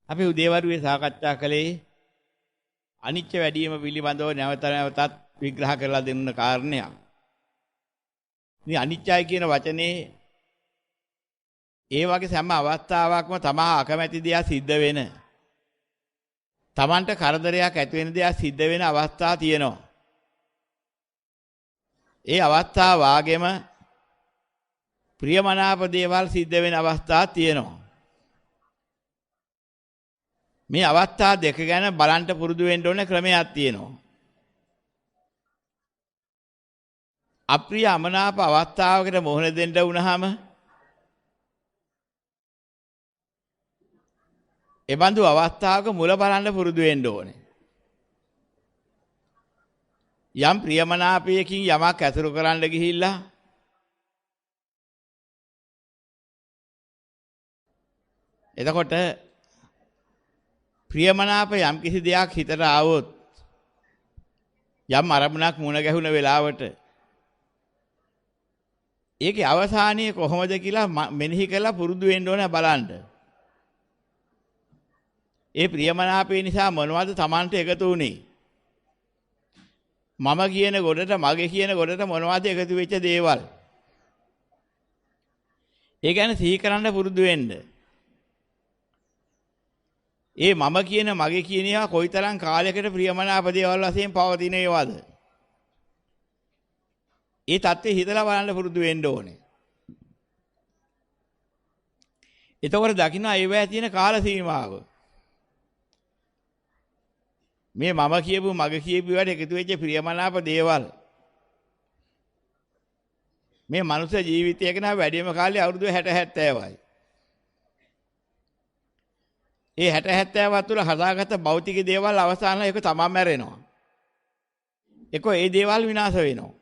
අපි උදේවරුේ සාකච්ඡා කළේ අනිච්ච වැඩිම පිළිබඳව නැවත නැවතත් විග්‍රහ කරලා දෙන්න කාරණයක්. මේ අනිච්චයි කියන වචනේ ඒ වගේ හැම අවස්ථාවකම තමා අකමැති දෙයක් සිද්ධ වෙන. Tamanට කරදරයක් ඇති වෙන දෙයක් සිද්ධ වෙන අවස්ථා තියෙනවා. ඒ අවස්ථාව වාගේම ප්‍රියමනාප දේවල් සිද්ධ වෙන අවස්ථා තියෙනවා. මේ අවස්ථා දෙක ගැන බලන්න පුරුදු වෙන්න ඕන ක්‍රමයක් තියෙනවා. අප්‍රිය අමනාප අවස්ථාවකට මොහොන දෙන්න වුණාම ඒ බඳු අවස්ථාවක මුල බලන්න පුරුදු වෙන්න ඕනේ. යම් ප්‍රියමනාපයකින් යමක් ඇසුරු කරන්න ගිහිල්ලා එතකොට ප්‍රියමනාප යම් කිසි දෙයක් හිතට ආවොත් යම් අරමුණක් මුණ ගැහුණ වෙලාවට ඒකේ අවසානයේ කොහොමද කියලා මෙනෙහි කරලා පුරුදු වෙන්න ඕන බලන්න. ඒ ප්‍රියමනාපේ නිසා මොනවද Tamanට එකතු වුනේ? මම කියන ගොඩට මගේ කියන ගොඩට මොනවද එකතු වෙච්ච දේවල්? ඒ ගැන සිහි කරන්න පුරුදු වෙන්න. ඒ මම කියන මගේ කියන ඒවා කොයිතරම් කාලයකට ප්‍රියමනාප දේවල් වශයෙන් පවතින ඒවාද? ඒ தත්ත්වය හිතලා බලන්න පුරුදු වෙන්න ඕනේ. එතකොට දකින්න ඒවැය තියෙන කාල සීමාව. මේ මම කියපු මගේ කියපු ඒවාට එකතු වෙච්ච ප්‍රියමනාප දේවල් මේ මනුෂ්‍ය ජීවිතයක නා වැඩිම කාලේ අවුරුදු 60 70යි. ඒ 60 70 තුළ හදාගත්ත භෞතික දේවල් අවසාන එක තමම මැරෙනවා. ඒක ඒ දේවල් විනාශ වෙනවා.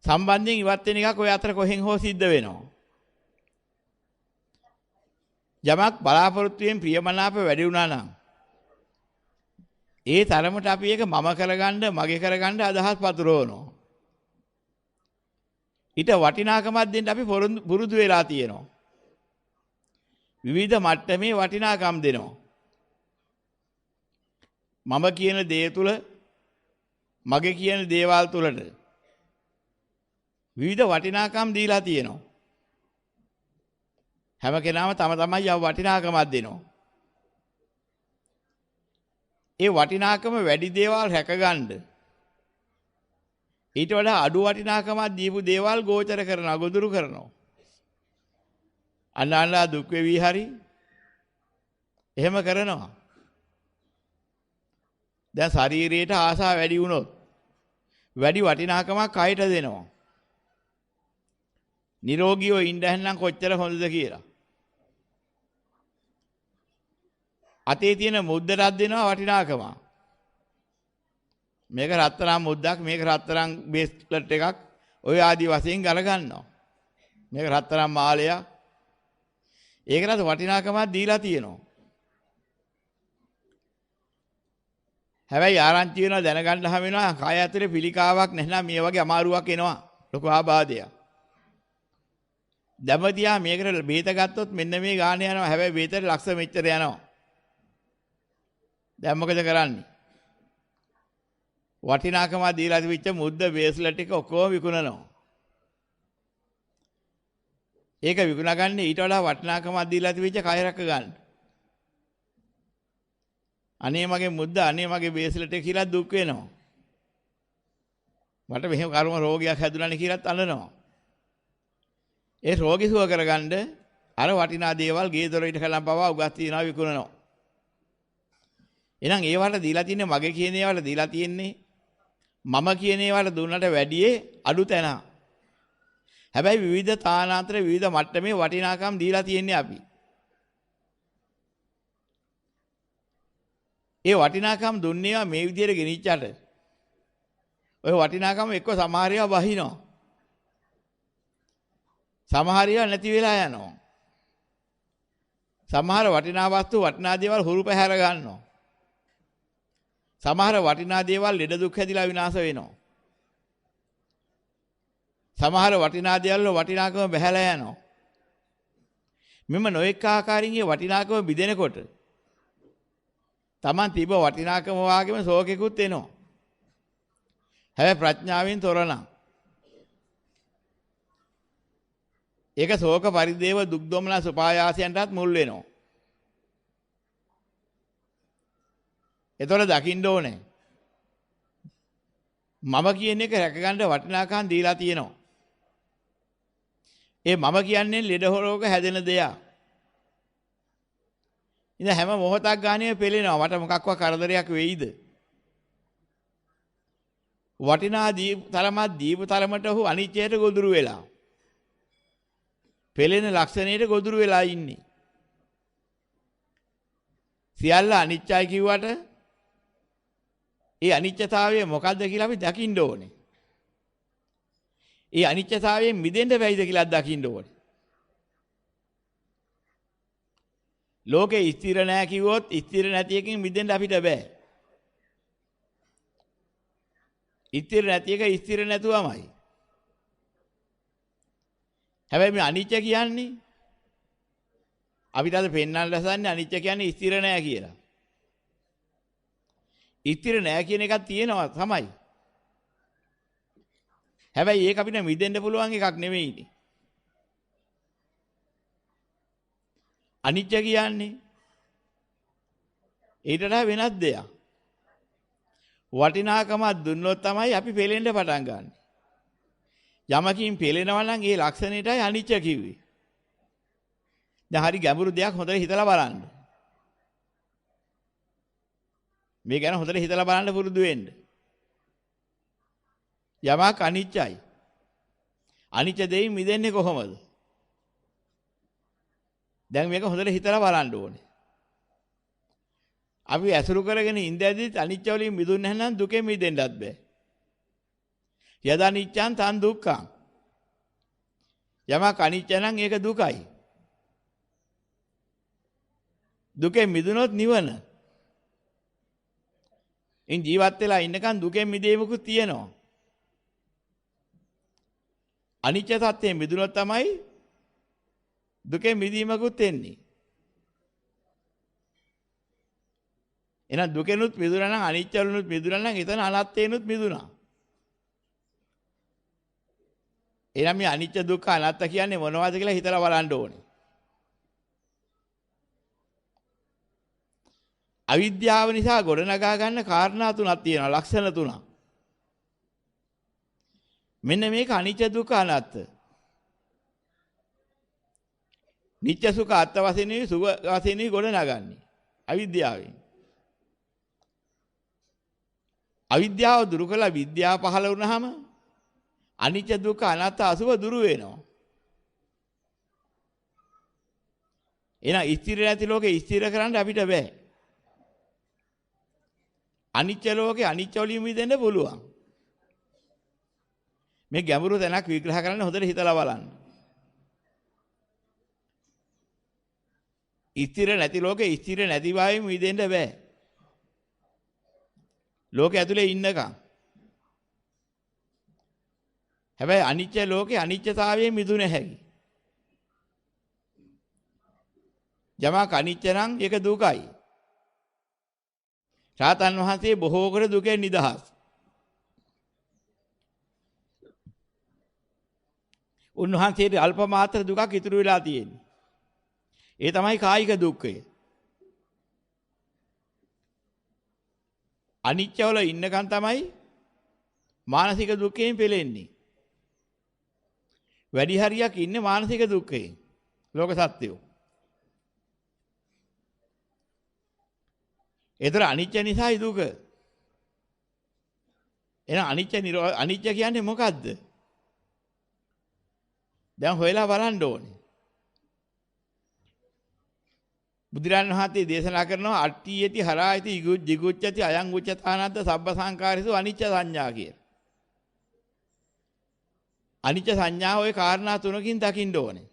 සම්බන්ධයෙන් ඉවත් වෙන එකක් ඔය අතර කොහෙන් හෝ සිද්ධ වෙනවා. යමක් බලාපොරොත්තු වෙන ප්‍රියමනාප වැඩි වුණා නම් ඒ තරමට අපි ඒක මම කරගන්න මගේ කරගන්න අදහස් පතුරවනවා. ඊට වටිනාකමක් දෙන්න අපි පුරුදු වෙලා තියෙනවා. විවිධ මට්ටමේ වටිනාකම් දෙනවා. මම කියන දේ තුල මගේ කියන දේවල් තුලට විවිධ වටිනාකම් දීලා තියෙනවා. හැම කෙනාම තම තමයි වටිනාකමක් දෙනවා. ඒ වටිනාකම වැඩි දේවල් රැකගන්න ඊට වඩා අඩු වටිනාකමක් දීපු දේවල් ගෝචර කරනවා ගොදුරු කරනවා. අන්නලා දුක් වෙවි හරි එහෙම කරනවා. දැන් ශරීරයට ආසාව වැඩි වුණොත් වැඩි වටිනාකමක් කයට දෙනවා. නිරෝගීව ඉන්න හැන්නම් කොච්චර හොඳද කියලා. අතේ තියෙන මුද්දටත් දෙනවා වටිනාකම. මේක රත්තරන් මුද්දක් මේක රත්තරන් බේස්ලට් එකක් ඔය ආදී වශයෙන් ගලගන්නවා. මේක රත්තරන් මාලයක්. ඒකකට වටිනාකමක් දීලා තියෙනවා. හැබැයි ආරංචි වෙනවා දැනගන්න හැම වෙනවා කය ඇතුලේ පිළිකාවක් නැත්නම් මේ වගේ අමාරුවක් එනවා. ලොකු ආබාධයක්. දැමතියා මේකට බේත ගත්තොත් මෙන්න මේ ගාණ යනවා. හැබැයි බේතට ලක්ෂ මෙච්චර යනවා. දැන් මොකද කරන්නේ? වටිනාකම දීලා තිබිච්ච මුද්ද බේස්ලට් එක ඔක්කොම විකුණනවා. ඒක විකුණගන්නේ ඊට වඩා වටිනාකමක් දීලා තිබිච්ච කය රැක ගන්න. අනේ මගේ මුද්ද අනේ මගේ බේස්ලට් එක කියලා දුක් වෙනවා. මට මෙහෙම කර්ම රෝගයක් හැදුණානේ කියලාත් අඬනවා. ඒ රෝගී සුව කරගන්න අර වටිනා දේවල් ගේ දොර ඊට කලම් පවා උගත් තියනවා විකුණනවා. එහෙනම් ඒවට දීලා තින්නේ මගේ කියන ඒවාට දීලා තියෙන්නේ මම කියන ඒවාට දුන්නට වැඩියේ අඩු තැන. හැබැයි විවිධ තානාන්තර විවිධ මට්ටමේ වටිනාකම් දීලා තියෙන්නේ අපි. ඒ වටිනාකම් දුන්නේවා මේ විදිහට ගෙනිච්චට ඔය වටිනාකම් එක්ක සමහර ඒවා වහිනවා. සමහර ඒවා නැති වෙලා යනවා. සමහර වටිනා වස්තු වටිනා දේවල් හුරු පැහැර ගන්නවා. සමහර වටිනා දේවල් ලෙඩ දුක් හැදිලා විනාශ වෙනවා. සමහර වටිනා දේවල් වල වටිනාකම බහැලා යනවා. මෙම නොඑක ආකාරයෙන් වටිනාකම බිඳෙනකොට Taman තිබ වටිනාකම වාගේම ශෝකෙකුත් එනවා. හැබැයි ප්‍රඥාවෙන් තොරනම් ඒක ශෝක පරිදේව දුක් දොමනස් උපායාසයන්ටත් මුල් වෙනවා. ඒතොර දකින්න ඕනේ. මම කියන එක රැකගන්න වටිනාකම් දීලා තියෙනවා. ඒ මම කියන්නේ ලෙඩ රෝග හැදෙන දෙයක්. ඉතින් හැම මොහොතක් ගානේ පෙළෙනවා. මට මොකක්වත් කරදරයක් වෙයිද? වටිනා දීප තරමට ඔහු අනිත්‍යයට ගොදුරු වෙලා. පෙළෙන ලක්ෂණයට ගොදුරු වෙලා ඉන්නේ. සියල්ල අනිත්‍යයි කිව්වට ඒ අනිත්‍යතාවය මොකද්ද කියලා අපි දකින්න ඕනේ. ඒ අනිත්‍යතාවයෙන් මිදෙන්න බැයිද කියලා දකින්න ඕනේ. ලෝකේ ස්ථිර නැහැ කිව්වොත් ස්ථිර නැති එකකින් මිදෙන්න අපිට බෑ. ස්ථිර නැති එක ස්ථිර නැතුවමයි. හැබැයි මේ අනිත්‍ය කියන්නේ අපිට අද පෙන්වන්න ලසන්නේ අනිත්‍ය කියන්නේ ස්ථිර නැහැ කියලා. ස්ථිර නැහැ කියන එකක් තියෙනවා තමයි. හැබැයි ඒක අපිට මිදෙන්න පුළුවන් එකක් නෙමෙයිනේ. අනිත්‍ය කියන්නේ ඊට වඩා වෙනස් දෙයක්. වටිනාකමක් දුන්නොත් තමයි අපි පෙලෙන්න පටන් ගන්න. යමකින් පෙලෙනවා නම් ඒ ලක්ෂණයටයි අනිත්‍ය කිව්වේ. දැන් හරි ගැඹුරු දෙයක් හොඳට හිතලා බලන්න. මේ ගැන හොඳට හිතලා බලන්න පුරුදු වෙන්න. යමක් අනිත්‍යයි. අනිත්‍ය දෙයින් මිදෙන්නේ කොහොමද? දැන් මේක හොඳට හිතලා බලන්න ඕනේ. අපි ඇසුරු කරගෙන ඉඳද්දිත් අනිත්‍ය වලින් මිදුන්නේ නැත්නම් දුකෙන් මිදෙන්නත් බෑ. යදා නිච්ඡං තන් දුක්ඛං. යමක් අනිත්‍ය නම් ඒක දුකයි. දුකෙන් මිදුනොත් නිවන. ඉන් ජීවත් වෙලා ඉන්නකන් දුකෙන් මිදීමකුත් තියෙනවා. අනිත්‍ය සත්‍යයෙන් මිදුනොත් තමයි දුකෙන් මිදීමකුත් එන්නේ. එහෙනම් දුකෙනුත් මිදුණා නම් අනිත්‍යවලුනුත් මිදුණා නම් එතන අනාත්මේනුත් මිදුණා. එහෙනම් මේ අනිත්‍ය දුක්ඛ අනාත්ම කියන්නේ මොනවද කියලා හිතලා බලන්න ඕනේ. අවිද්‍යාව නිසා ගොඩනගා ගන්න කාරණා තුනක් තියෙනවා, ලක්ෂණ තුනක්. මෙන්න මේක අනිත්‍ය දුක්ඛ අනාත්ම. නිත්‍ය සුඛ අත්ත වශයෙන් සුඛ වශයෙන් ගොඩනගන්නේ අවිද්‍යාවෙන්. අවිද්‍යාව දුරු කළා විද්‍යාව පහළ වුණාම අනිත්‍ය දුක්ඛ අනාත්ම අසුබ දුරු වෙනවා. එහෙනම් ස්ථිර නැති ලෝකේ ස්ථිර කරන්න අපිට බෑ. අනිත්‍ය ලෝකේ අනිත්‍ය වලින් මිදෙන්න පුළුවන්. මේ ගැඹුරු තැනක් විග්‍රහ කරන්න හොඳට හිතලා බලන්න. ස්ථිර නැති ලෝකේ ස්ථිර නැති බවෙන් මිදෙන්න බෑ. ලෝකේ ඇතුලේ ඉන්නකම්. හැබැයි අනිත්‍ය ලෝකේ අනිත්‍යතාවයෙන් මිදුණ හැකි. යමක් අනිත්‍ය නම් ඒක දුකයි. රාතන් වහන්සේ බොහෝ කර දුකෙන් නිදහස්. උන්වහන්සේට අල්ප මාත්‍ර දුකක් ඉතුරු වෙලා තියෙන්නේ. ඒ තමයි කායික දුක්ඛය. අනිත්‍යවල ඉන්නකන් තමයි මානසික දුකෙන් පෙළෙන්නේ. වැඩි හරියක් ඉන්නේ මානසික දුක්ඛයෙන්. ලෝක සත්‍යෝ. ඒතර අනිත්‍ය නිසායි දුක. එහෙනම් අනිත්‍ය කියන්නේ මොකද්ද? දැන් හොයලා බලන්න ඕනේ. බුදුරන් වහන්සේ දේශනා කරනවා අට්ඨියති හරායති jigucchati අයං උච්චතානද්ද සබ්බ සංකාරිසු අනිච්ච සංඥා කිය. අනිච්ච සංඥාව ওই කාරණා තුනකින් දකින්න ඕනේ.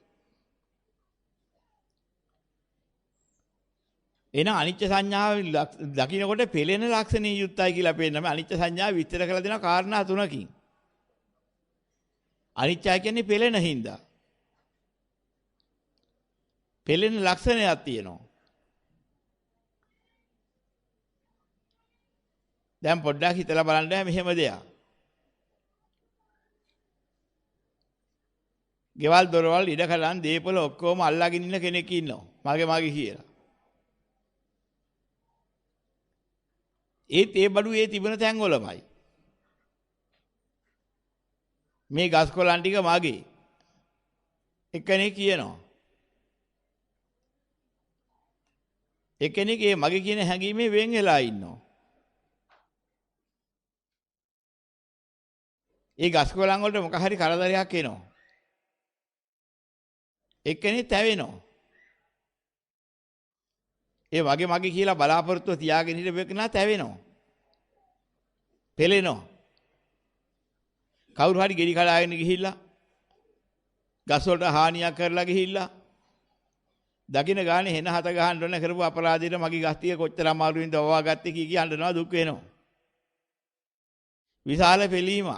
එන අනිච්ච සංඥාව දකින්නකොට පෙළෙන ලක්ෂණීය යුක්තයි කියලා පේනවා. මේ අනිච්ච සංඥාව විස්තර කරලා දෙන කාරණා තුනකින්. අනිච්චය කියන්නේ පෙළෙන හින්දා. පෙළෙන ලක්ෂණයක් තියෙනවා. දැන් පොඩ්ඩක් හිතලා බලන්න මෙහෙම දෙයක්. ගෙවල් දොරවල් ඉඩකඩම් දීපල ඔක්කොම අල්ලාගෙන ඉන්න කෙනෙක් ඉන්නවා. මගේ කියලා. ඒ බඩු ඒ තිබෙන තැන් වලමයි. මේ ගස් කොළන් ටික මගේ. එක්කෙනෙක් කියනවා. එක්කෙනෙක් ඒ මගේ කියන හැඟීමේ වෙන් වෙලා ඉන්නවා. ඒ ගස් කොළන් වලට මොකක් හරි කරදරයක් එනවා. එක්කෙනෙක් තැවෙනවා. ඒ මගේ කියලා බලාපොරොත්තු තියාගෙන හිටපෙකනා තැවෙනවා. පෙලෙනවා. කවුරු හරි ගෙඩි කඩාගෙන ගිහිල්ලා ගස් වලට හානියක් කරලා ගිහිල්ලා දකින්න ගානේ හෙන හත ගහන්න ඕන කරපු අපරාධයට මගේ ගස් ටික කොච්චර අමාරුවෙන්ද වවා ගත්තේ කී කී අඬනවා දුක් වෙනවා. විශාල පෙලීමක්.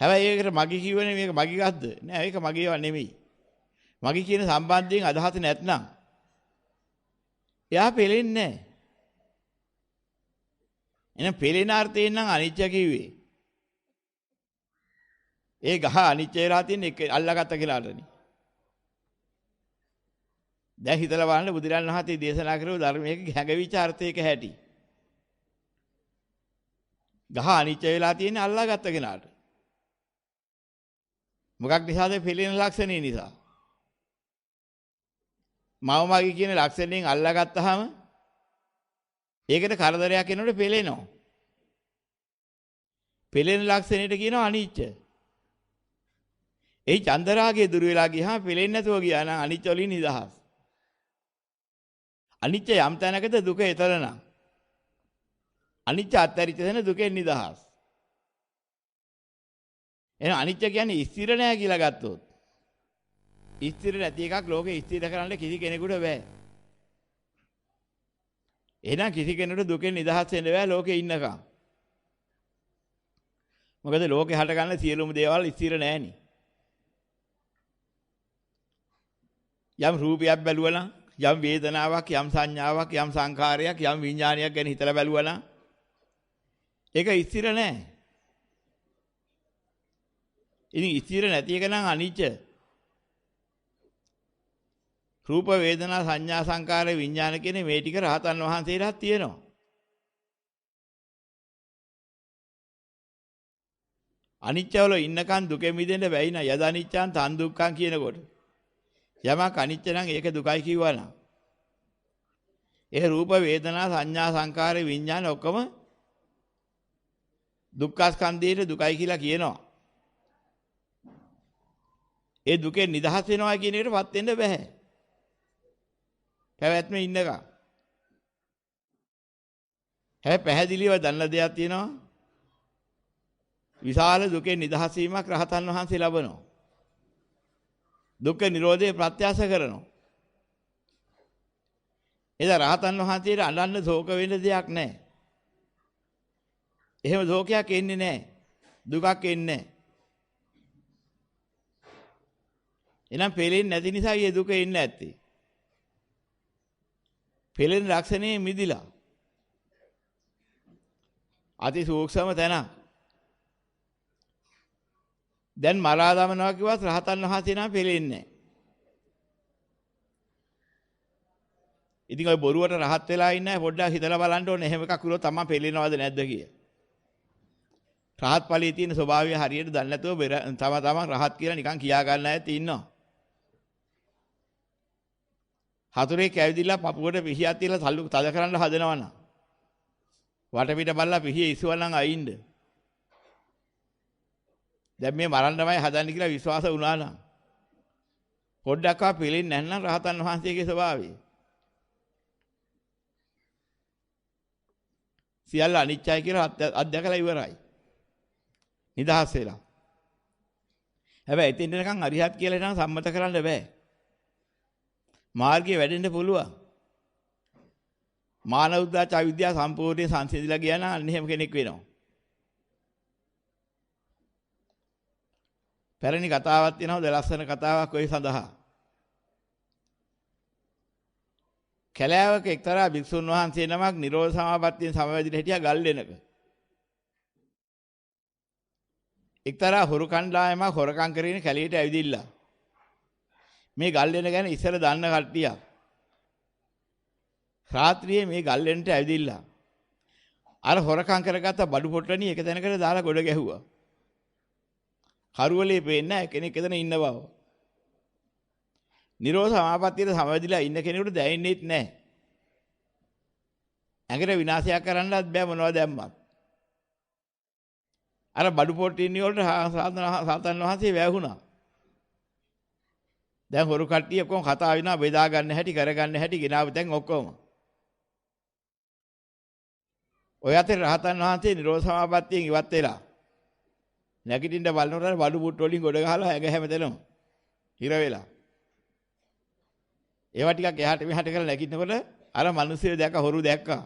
හැබැයි ඒකට මගේ කියවනේ මේක මගේ ගස්ද? නෑ ඒක මගේව නෙමෙයි. මගේ කියන සම්බන්ධයෙන් අදහස නැත්නම් එයා පෙලෙන්නේ නෑ. එහෙනම් පෙලෙන අර්ථයෙන් නම් අනිත්‍ය කිව්වේ. ඒ ගහ අනිත්‍ය වෙලා තියෙන එක අල්ලාගත්ත කියලාටනේ. දැන් හිතලා බලන්න බුදුරජාණන් වහන්සේ දේශනා කරපු ධර්මයක හැඟවිච්ච අර්ථයක හැටි. ගහ අනිත්‍ය වෙලා තියෙන අල්ලාගත්ත කෙනාට. මොකක් නිසාද? පෙලෙන ලක්ෂණය නිසා. මවමගේ කියන ලක්ෂණයෙන් අල්ලාගත්තාම ඒකට කරදරයක් එනකොට පෙලෙනවා. පෙලෙන ලක්ෂණයට කියනවා අනිත්‍ය. ඒ චන්දරාගයේ දුර වෙලා ගියාම පෙලෙන්නේ නැතුව ගියා නම් අනිත්‍ය වලින් නිදහස්. අනිත්‍ය යම් තැනකද දුක එතන. අනිත්‍ය අත්තරිත තැන දුකෙන් නිදහස්. එහෙනම් අනිත්‍ය කියන්නේ ස්ථිර නෑ කියලා ගත්තොත්. ස්ථිර නැති එකක් ලෝකේ ස්ථිර කරන්න කිසි කෙනෙකුට බෑ. එහෙනම් කිසි කෙනෙකුට දුකෙන් නිදහස් වෙන්න බෑ ලෝකේ ඉන්නකම්. මොකද ලෝකේ හට ගන්න සියලුම දේවල් ස්ථිර නෑනේ. යම් රූපයක් බැලුවා නම්, යම් වේදනාවක්, යම් සංඥාවක්, යම් සංඛාරයක්, යම් විඥානයක් ගැන හිතලා බැලුවා නම් ඒක ස්ථිර නෑ. ඉතින් ස්ථිර නැති එක නම් අනිත්‍ය. රූප වේදනා සංඥා සංකාර විඥාන කියන මේ ටික රහතන් වහන්සේලාට තියෙනවා. අනිත්‍යවල ඉන්නකන් දුකෙ මිදෙන්න බැයි නා යද අනිච්චං තන් දුක්ඛං කියනකොට. යමක් අනිත්‍ය නම් ඒක දුකයි කිව්වා නම්. ඒ රූප වේදනා සංඥා සංකාර විඥාන ඔක්කොම දුක්ඛස්කන්ධයේ දුකයි කියලා කියනවා. ඒ දුකෙන් නිදහස් වෙනවා කියන එකටපත් වෙන්න බෑ. පැවැත්ම ඉන්නකම්. හැබැයි පැහැදිලිව දන්න දෙයක් තියෙනවා. විශාල දුකෙන් නිදහස් වීමක් රහතන් වහන්සේ ලබනවා. දුක්ඛ නිරෝධය ප්‍රත්‍යාස කරනවා. එදා රහතන් වහන්සේට අඬන්න ශෝක වෙන්න දෙයක් නැහැ. එහෙම ශෝකයක් එන්නේ නැහැ. දුකක් එන්නේ නැහැ. එනම් පෙලෙන්නේ නැති නිසා ඊයේ දුක එන්නේ නැත්තේ. පෙලෙන ලක්ෂණේ මිදිලා. අති සූක්ෂම තැන. දැන් මරා දමනවා කිව්වත් රහතන් වහන්සේ නම් පෙලෙන්නේ නැහැ. ඉතින් ඔය බොරුවට රහත් වෙලා ඉන්නේ පොඩ්ඩක් හිතලා බලන්න ඕනේ. එහෙම එකක් කළොත් තමයි පෙලෙනවද නැද්ද කිය. රහත් ඵලයේ තියෙන ස්වභාවය හරියට දන්නේ නැතුව තම රහත් කියලා නිකන් කියා ගන්න අයත් ඉන්නවා. හතුරේ කැවිදිලා පපුවට පිහියක් තියලා තද කරන්න හදනවනම් වටපිට බලලා පිහිය ඉස්සුවනම් අයින්ද දැන් මේ මරන්නමයි හදන්නේ කියලා විශ්වාස වුණා නම් පොඩ්ඩක්වත් පිළිෙන්නේ නැත්නම් රහතන් වහන්සේගේ ස්වභාවය සියල්ල අනිත්‍යයි කියලා අත්දැකලා ඉවරයි නිදහස් වෙලා හැබැයි එතෙන් එනකන් අරිහත් කියලා නම් සම්මත කරන්න බෑ මාර්ගයේ වැඩෙන්න පුළුවන්. මානව උද්දාච අවිද්‍යාව සම්පූර්ණයෙන් සංසිඳිලා ගියා නම් අන්න එහෙම කෙනෙක් වෙනවා. පැරණි කතාවක් තියෙනවා දලස්සන කතාවක් ඔය සඳහා. කැලෑවක එක්තරා භික්ෂුන් වහන්සේ නමක් නිරෝධ සමාපත්තියෙන් සමවැදිලා හිටියා ගල් දෙනක. එක්තරා හොරු කණ්ඩායමක් හොරකම් කරගෙන කැලේට ඇවිදිලා. මේ ගල් දෙන ගැන ඉස්සර දන්න කට්ටිය. රාත්‍රියේ මේ ගල් දෙනට ඇවිදිලා. අර හොරකම් කරගත්ත බඩු පොට්ටනිය එක තැනකට දාලා ගොඩ ගැහුවා. කරුවලේ පේන්නේ කෙනෙක් එතන ඉන්න බව. නිරෝධ සමාපත්තියට සමවැදිලා ඉන්න කෙනෙකුට දැනෙන්නේත් නැහැ. ඇඟට විනාශයක් කරන්නත් බෑ මොනවද දැම්මත්. අර බඩු පොට්ටිනිය වලට සාතන් වහන්සේ වැහුණා. දැන් හොරු කට්ටිය ඔක්කොම කතා වෙනවා බෙදා ගන්න හැටි කරගන්න හැටි ගෙනාව දැන් ඔක්කොම. ඔය අතර රහතන් වහන්සේ නිරෝධ සමාපත්තියෙන් ඉවත් වෙලා නැගිටින්න බලනකොට බඩු පුට්ටු වලින් ගොඩ ගහලා ඇඟ හැමතැනම හිර වෙලා. ඒවා ටිකක් එහාට මෙහාට කරලා නැගිටිනකොට අර මිනිස්සු දැක්ක හොරු දැක්කා.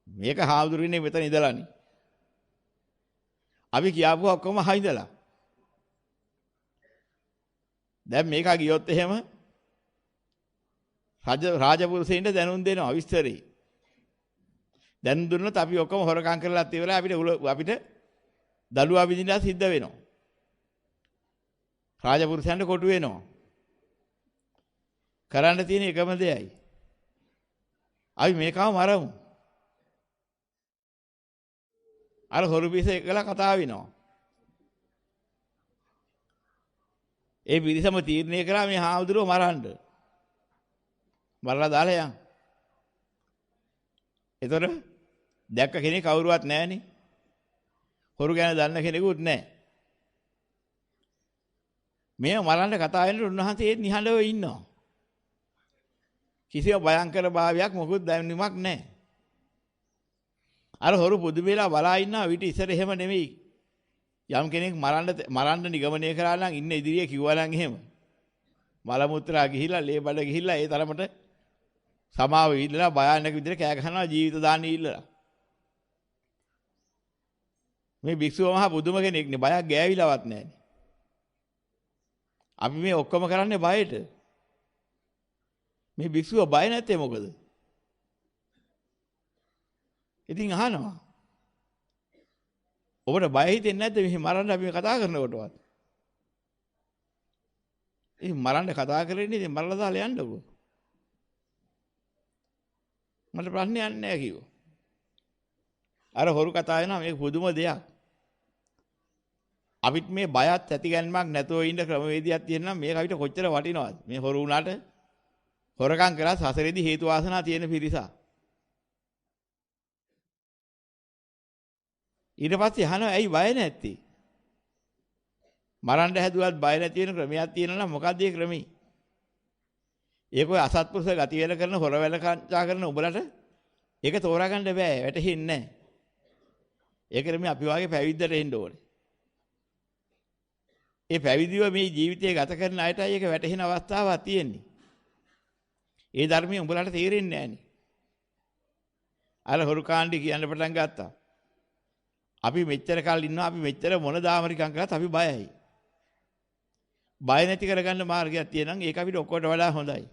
මේක හාමුදුරුවනේ මෙතන ඉඳලානේ. අපි කියාපුවා ඔක්කොම හයිදලා. දැන් මේක ගියොත් එහෙම රාජපුරුෂයින්ට දැනුම් දෙනවා විස්තරේ. දැන් දුන්නොත් අපි ඔක්කොම හොරකම් කරලාත් ඉවරයි අපිට දඩුවා විඳින්න සිද්ධ වෙනවා. රාජපුරුෂයන්ට කොටු වෙනවා. කරන්න තියෙන එකම දෙයයි. අපි මේකම මරමු. අර හොරු පිස එකලා කතා වෙනවා. ඒ පිරිසම තීරණය කරා මේ හාමුදුරුවෝ මරන්න. මරලා දාලා යන්. ඒතර දැක්ක කෙනෙක් කවුරුවත් නැහනේ. හොරු ගැන දන්න කෙනෙකුත් නැහැ. මේ මරන්න කතා වෙනකොට උන්වහන්සේ ඒත් නිහඬව ඉන්නවා. කිසිම භයංකර භාවයක් මොකුත් දැනීමක් නැහැ. අර හොරු පුදු වෙලා බලා ඉන්නවා විතර ඉස්සර එහෙම නෙමෙයි. යම් කෙනෙක් මරන්න නිගමනය කරා නම් ඉන්න ඉදිරියේ කිව්වා නම් එහෙම. මල මුත්‍රා ගිහිලා ලේ බඩ ගිහිලා ඒ තරමට සමාව ඉල්ලලා භයානක විදිහට කෑ ගහනවා ජීවිත දාන්න ඉල්ලලා. මේ භික්ෂුව මහා බුදුම කෙනෙක්නේ බයක් ගෑවිලවත් නැහැනේ. අපි මේ ඔක්කොම කරන්නේ බයට. මේ භික්ෂුව බය නැත්තේ මොකද? ඉතින් අහනවා. ඔබට බය හිතෙන්නේ නැද්ද මෙහි මරන්න අපි කතා කරනකොටවත්? ඉතින් මරන්න කතා කරන්නේ ඉතින් මරලා දාලා යන්නකෝ. මට ප්‍රශ්නයක් නැහැ කිව්වා. අර හොරු කතා වෙනවා මේක පුදුම දෙයක්. අපිට මේ බයත් ඇතිගැන්මක් නැතුව ඉන්න ක්‍රමවේදයක් තියෙනවා මේක අපිට කොච්චර වටිනවද? මේ හොරු වුණාට හොරකම් කරලා සසරේදී හේතු වාසනා තියෙන පිරිසක්. ඊට පස්සේ අහනවා ඇයි බය නැත්තේ? මරන්න හැදුවත් බය නැති වෙන ක්‍රමයක් තියෙනවා නම් මොකක්ද ඒ ක්‍රමී? ඒක ඔය අසත්පුරුෂ ගති වල කරන හොර වැල කංචා කරන උඹලට ඒක තෝරා ගන්න බෑ වැටහෙන්නේ නැහැ. ඒක නෙමෙයි අපි වාගේ පැවිද්දට එන්න ඕනේ. ඒ පැවිදිව මේ ජීවිතය ගත කරන අයටයි ඒක වැටහෙන අවස්ථාවක් තියෙන්නේ. ඒ ධර්මයේ උඹලට තේරෙන්නේ නැහනේ. අර හොරු කාණ්ඩි කියන්න පටන් ගත්තා. අපි මෙච්චර කාල ඉන්නවා අපි මෙච්චර මොන දාමරිකම් කරත් අපි බයයි. බය නැති කරගන්න මාර්ගයක් තියෙනවා ඒක අපිට ඔක්කොට වඩා හොඳයි.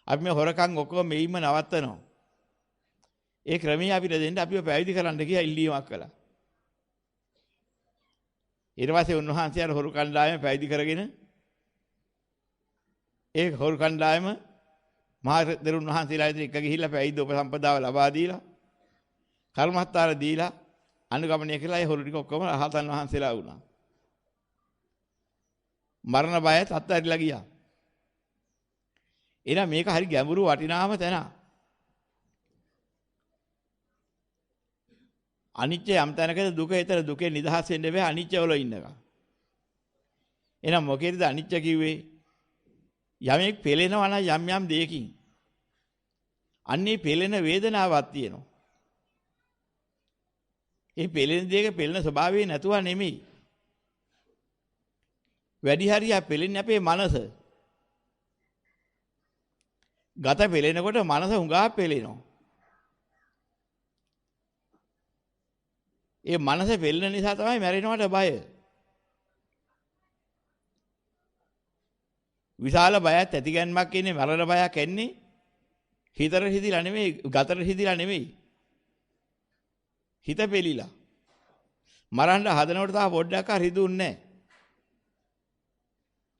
අපි මේ හොරකම් ඔක්කොම මෙයින්ම නවත්තනවා. ඒ ක්‍රමයේ අපිට දෙන්න අපිව පැවිදි කරන්න කියලා ඉල්ලීමක් කළා. ඊට පස්සේ උන්වහන්සේ අර හොරු කණ්ඩායම පැවිදි කරගෙන ඒ හොරු කණ්ඩායම මහා දරුන් වහන්සේලා ඉදිරිය එක ගිහිල්ලා පැවිදි උපසම්පදාව ලබා දීලා කර්මස්ථාන දීලා අනුගමනය කළා ඒ හොරු ටික ඔක්කොම රහතන් වහන්සේලා වුණා. මරණ බයත් අත්හැරිලා ගියා. එහෙනම් මේක හරි ගැඹුරු වටිනාම තැන. අනිත්‍ය යම් තැනකද දුක ඊතර දුකේ නිදහස් වෙන්න බෑ අනිත්‍ය වල ඉන්නකම්. එහෙනම් මොකේද අනිත්‍ය කිව්වේ? යමෙක් පෙළෙනවා නම් යම් යම් දෙයකින්. අන්නේ පෙළෙන වේදනාවක් තියෙනවා. ඒ පෙළෙන දෙයක පෙළෙන ස්වභාවය නැතුව නෙමෙයි. වැඩි හරියක් පෙළෙන්නේ අපේ මනස. ගත පෙළෙනකොට මනස හුඟා පෙළෙනවා. ඒ මනස පෙළෙන නිසා තමයි මැරෙනවට බය. විශාල බයක් ඇතිගැන්මක් ඉන්නේ මරණ බයක් එන්නේ හිතට හිදිලා නෙමෙයි ගතට හිදිලා නෙමෙයි. හිත පෙලිලා. මරන්න හදනකොට තා පොඩ්ඩක් හරි දුන්නේ නැහැ.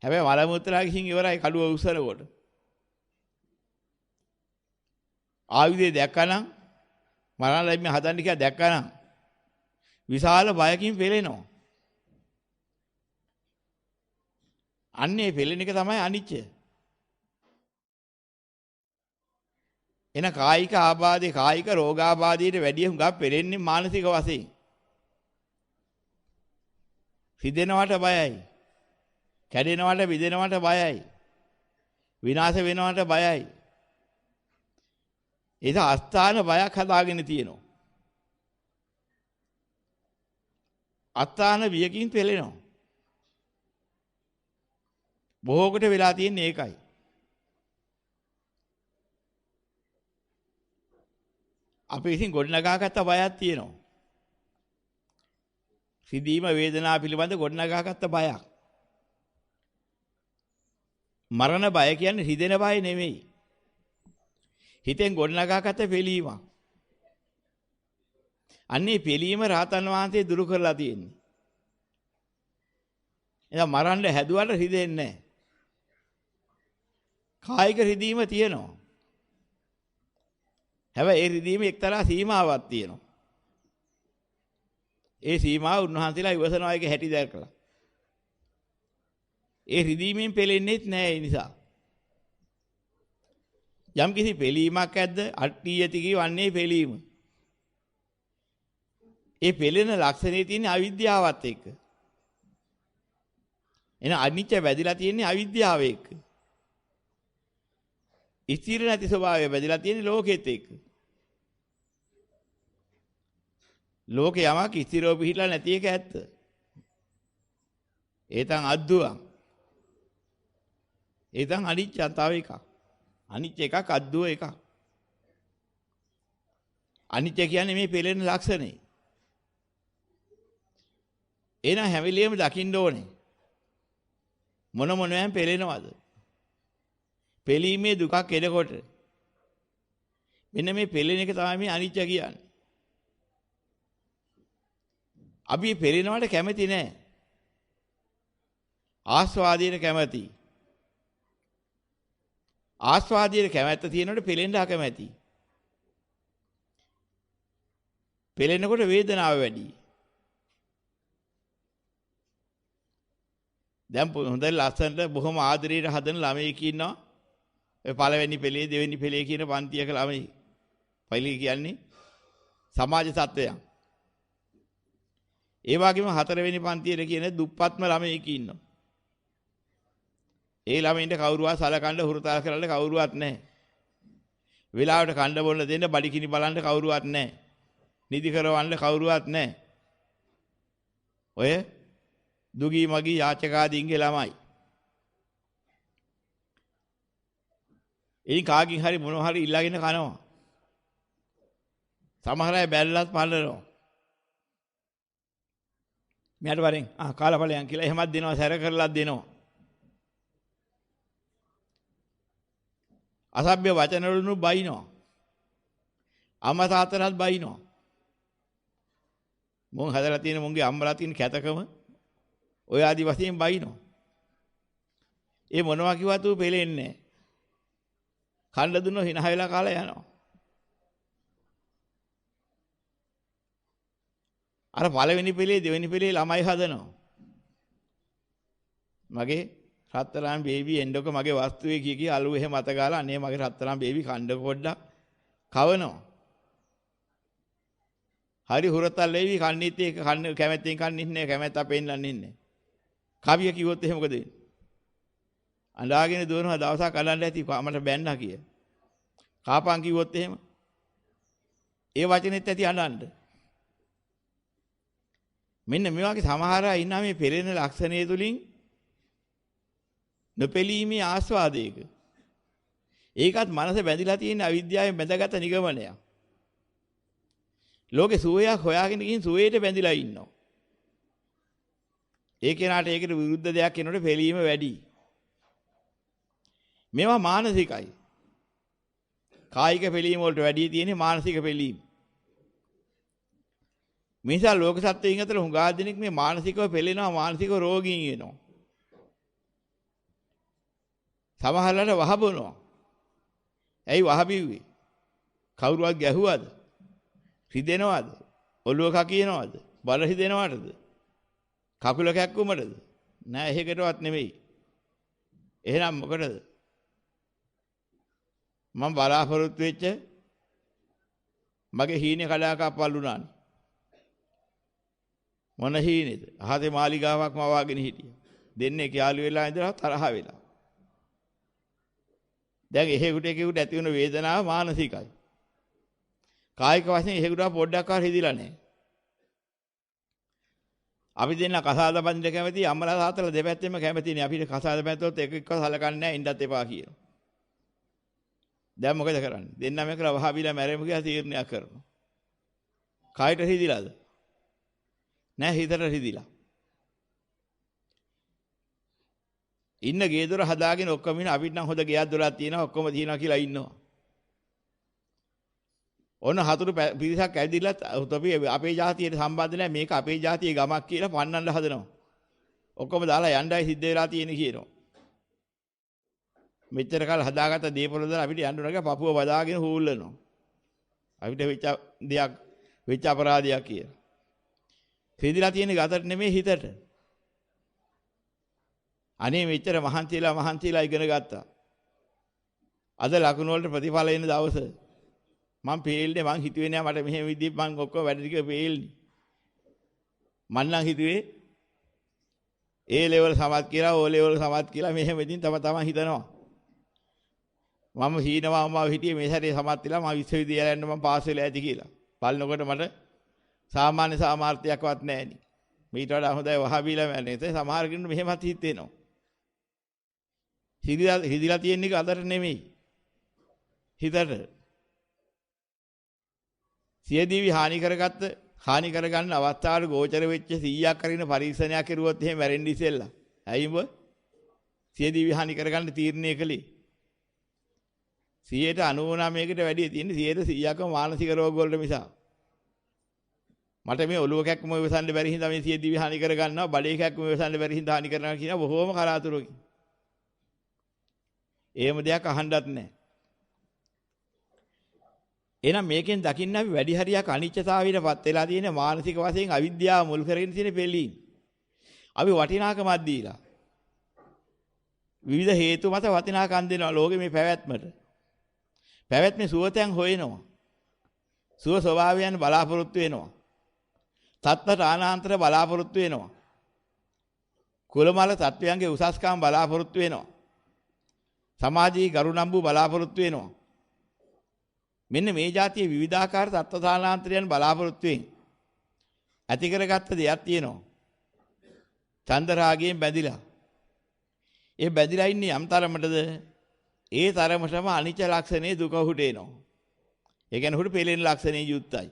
හැබැයි මල මුත්‍රා ගිහින් ඉවරයි කඩුව උස්සනකොට. ආයුධය දැක්කනම් මරන්න ලැබෙන්නේ හදන්න කියලා දැක්කනම් විශාල බයකින් පෙලෙනවා. අන්නේ පෙලෙන එක තමයි අනිච්චය. එන කායික ආබාධේ කායික රෝගාබාධයට වැඩිය හුඟක් පෙලෙන්නේ මානසික වශයෙන්. හිදෙනවට බයයි. කැඩෙනවට විදෙනවට බයයි. විනාශ වෙනවට බයයි. ඒක අස්ථාන බයක් හදාගෙන තියෙනවා. අස්ථාන වියකින් පෙලෙනවා. බොහෝ කොට වෙලා තියෙන්නේ ඒකයි. අපි ඉතින් ගොඩනගාගත්ත බයක් තියෙනවා. සිදීම වේදනාව පිළිබඳ ගොඩනගාගත්ත බයක්. මරණ බය කියන්නේ හිදෙන බය නෙමෙයි. හිතෙන් ගොඩනගාගත්ත පිළීම. අන්නේ පිළීම රහතන් වහන්සේ දුරු කරලා තියෙන්නේ. එයා මරන්න හැදුවට හිදෙන්නේ නැහැ. කායික රිදීම තියෙනවා. හැබැයි ඒ රිදීමේ එක්තරා සීමාවක් තියෙනවා. ඒ සීමාව උන්වහන්සේලා ඉවසනවා එක හැටි දැකලා. ඒ රිදීමෙන් පෙලෙන්නේත් නැහැ ඒ නිසා. යම් කිසි පෙලීමක් ඇද්ද අට්ඨියති කියවන්නේ පෙලීම. ඒ පෙලෙන ලක්ෂණේ තියෙන අවිද්‍යාවත් එක්ක. එන අනිච්ච වැදිලා තියෙන්නේ අවිද්‍යාව එක්ක. ඉතිර නැති ස්වභාවය වැදිලා තියෙන්නේ ලෝකෙත් එක්ක. ලෝකේ යමක් ඉතිරෝ පිහිටලා නැති එක ඇත්ත. ඒතන් අද්දුවක්. ඒතන් අනිච්ච තව එකක්. අනිච්ච එකක් අද්දුව එකක්. අනිච්ච කියන්නේ මේ පෙළෙන ලක්ෂණේ. එන හැම වෙලෙම දකින්න ඕනේ. මොන මොනෙන් පෙළෙනවද? පෙළීමේ දුකක් එනකොට මෙන්න මේ පෙළෙන එක තමයි මේ අනිච්ච කියන්නේ. අපි පෙළෙනවට කැමති නෑ. ආස්වාදයට කැමති. ආස්වාදයට කැමැත්ත තියෙනකොට පෙළෙන්න අකමැති. පෙළෙනකොට වේදනාව වැඩි. දැන් හොඳ ලස්සනට බොහොම ආදරයට හදන ළමයෙක් ඉන්නවා. ඒ පළවෙනි පෙළේ දෙවෙනි පෙළේ කියන පන්තියක ළමයි. පළි කියන්නේ සමාජ තත්වයන්. ඒ වගේම හතරවෙනි පන්තියේ කියන දුප්පත්ම ළමයෙක් ඉන්නවා. ඒ ළමයින්ට කවුරුවත් සලකන්න හුරුතල් කරන්න කවුරුවත් නැහැ. වෙලාවට කන්න බොන්න දෙන්න බඩිකිනි බලන්න කවුරුවත් නැහැ. නිදි කරවන්න කවුරුවත් නැහැ. ඔය දුගී මගී යාචකාදීන්ගේ ළමයි. ඉතින් කාගෙන් හරි මොනවා හරි ඉල්ලගෙන කනවා. සමහර අය බැලලත් පල්ලනවා. මෙයාට වරෙන් කාලා ඵලයන් කියලා එහෙමත් දෙනවා සැර කරලත් දෙනවා. අසභ්‍ය වචන වලින් බයිනවා. අම්මා තාත්තලාත් බයිනවා. මොන් හදලා තියෙන මොන්ගේ අම්මලා තියෙන කැතකම ඔය ආදි වශයෙන් බයිනවා. ඒ මොනවා කිව්වත් ඌ පෙලෙන්නේ නැහැ. කන්න දුන්නොත් hina වෙලා කාලා යනවා. අර පළවෙනි පෙළේ දෙවෙනි පෙළේ ළමයි හදනවා. මගේ රත්තරන් බේබි එන්නක මගේ වස්තුවේ කිය අලු එහෙම අත ගාලා අනේ මගේ රත්තරන් බේබි කණ්ඩ පොඩ්ඩක් කවනවා. හරි හුරතල් වේවි කන්නේත් ඒක කන්න කැමැත්තෙන් කන්නේ නැහැ කැමැත්ත අපෙන්නන්නේ නැහැ. කවිය කිව්වොත් එහෙම මොකද වෙන්නේ? අඬාගෙන දුවනවා දවසක් අඬන්න ඇති මට බැන්නා කිය. කාපන් කිව්වොත් එහෙම ඒ වචනේත් ඇති අඬන්න. මෙන්න මේ වගේ සමහර අය ඉන්නා මේ පෙරෙන ලක්ෂණය තුලින් නොපෙලීමේ ආස්වාදයක. ඒකත් මනස බැඳිලා තියෙන අවිද්‍යාවෙන් බැඳගත් නිගමනයක්. ලෝකේ සුවයක් හොයාගෙන ගිහින් සුවයට බැඳිලා ඉන්නවා. ඒ කෙනාට ඒකට විරුද්ධ දෙයක් එනකොට පෙලීම වැඩි. මේවා මානසිකයි. කායික පිළීම වලට වැඩි තියෙන්නේ මානසික පිළීම. මේසා ලෝක සත්වයන් අතර හුඟා දෙනෙක් මේ මානසිකව පෙළෙනවා, මානසිකව රෝගීන් වෙනවා. සමහරවල්ලාට වහබනවා. ඇයි වහබිව්වේ? කවුරුවත් ගැහුවද? රිදෙනවද? ඔළුව කකියනවද? බල රිදෙනවටද? කකුල කැක්කුමටද? නෑ, එහෙකටවත් නෙමෙයි. එහෙනම් මොකටද? මම බලාපොරොත්තු වෙච්ච මගේ හීනේ කඩාකප්පල්ුණානේ. මොන හීනේද? අහසේ මාලිගාවක් මවාගෙන හිටියා. දෙන්නේ යාළු වෙලා ඉඳලා තරහ වෙලා. දැන් එහෙකට එකෙකුට ඇති වෙන වේදනාව මානසිකයි. කායික වශයෙන් එහෙකට පොඩ්ඩක්වත් හිදිලා නැහැ. අපි දෙන්න කසාද බඳින්න කැමති, අම්මලා තාත්තලා දෙපැත්තෙම කැමතිනේ. අපිට කසාද බැඳුවොත් එක එක්ක සලකන්නේ නැහැ, ඉන්නත් එපා කියනවා. දැන් මොකද කරන්නේ? දෙන්නම එකලා වහබිලා මැරෙමු කියලා තීරණයක් කරනවා. කායට හිදිලාද? නෑ, හිතට හිදිලා. ඉන්න ගේ දොර හදාගෙන ඔක්කොම ඉන්න, අපිට නම් හොඳ ගෙයක් දොරක් තියෙනවා, ඔක්කොම තියෙනවා කියලා ඉන්නවා. ඔන්න හතුරු පිරිසක් ඇවිදිලා අපේ ජාතියට සම්බන්ධ නැහැ, මේක අපේ ජාතියේ ගමක් කියලා පන්නන්න හදනවා. ඔක්කොම දාලා යණ්ඩයි සිද්ධ වෙලා තියෙන්නේ කියනවා. මෙච්චර කාල හදාගත්ත දීපවල දාලා අපිට යන්න උනගේ පපුව බදාගෙන හූල්ලනවා. අපිට වෙච්ච දෙයක්, වෙච්ච අපරාධයක් කියලා. සිදිලා තියෙන්නේ ගතට නෙමෙයි, හිතට. අනේ මෙච්චර මහන්සිලා ඉගෙන ගත්තා. අද ලකුණු වලට ප්‍රතිඵල එන දවස මම පේල්නේ, මං හිතුවේ නෑ මට මෙහෙම විදිහට මං ඔක්කොම වැඩ ටික පේල්නේ. මං නම් හිතුවේ ඒ ලෙවල් සමත් කියලා, ඕ ලෙවල් සමත් කියලා මෙහෙම ඉතින් තම හිතනවා. මම හීනවා මම හිටියේ මේ සැරේ සමත් වෙලා මම විශ්වවිද්‍යාලයට යන්න මම පාස් වෙලා ඇති කියලා. බලනකොට මට සාමාන්‍ය සාමාර්ථයක්වත් නැහැ නේ. මීට වඩා හොඳයි වහබීලා මැරෙන්නේ. ඒ සමහර කෙනෙක් මෙහෙමත් හිතෙනවා. හිදිලා තියෙන එක අදට නෙමෙයි, හිතට. සියදිවි හානි කරගන්න අවස්ථාවල ගෝචර වෙච්ච 100ක් කරින පරීක්ෂණයක් කරුවොත් එහෙම මැරෙන්න ඉස්සෙල්ලා. ඇයි උඹ සියදිවි හානි කරගන්න තීරණය කළේ? 99%කට වැඩි තියෙන්නේ 100%ක්ම මානසික රෝග වලට මිසක්. මට මේ ඔළුව කැක්කම ඉවසන්න බැරි හින්දා මේ සියදිවි හානි කරගන්නවා, බඩේ කැක්කම ඉවසන්න බැරි හින්දා හානි කරනවා කියන බොහෝම කලාතුරකින්. එහෙම දෙයක් අහන්නවත් නැහැ. එහෙනම් මේකෙන් දකින්න අපි වැඩි හරියක් අනිත්‍යතාවයටපත් වෙලා තියෙන මානසික වශයෙන් අවිද්‍යාව මුල් කරගෙන තියෙන පිළීම්. අපි වටිනාකමක් දීලා විවිධ හේතු මත වටිනාකම් දෙනවා ලෝකෙ මේ පැවැත්මට. පැවැත්මේ සුවතෙන් හොයනවා. සුව ස්වභාවයන් බලාපොරොත්තු වෙනවා. තත්ත්ව ආනාන්තර බලාපොරොත්තු වෙනවා. කුලමල තත්වයන්ගේ උසස්කම් බලාපොරොත්තු වෙනවා. සමාජීය ගරුණම්බු බලාපොරොත්තු වෙනවා. මෙන්න මේ જાතියේ විවිධාකාර තත්ත්වතානාන්තරයන් බලාපොරොත්තු වෙන ඇති කරගත්ත දෙයක් තියෙනවා. චන්දරාගයෙන් බැඳිලා. ඒ බැඳිලා ඉන්නේ යම් තරමටද ඒ තරමටම අනිච්ච ලක්ෂණේ දුක උහුට එනවා. ඒ කියන්නේ උහුට පෙළෙන ලක්ෂණේ යුක්තයි.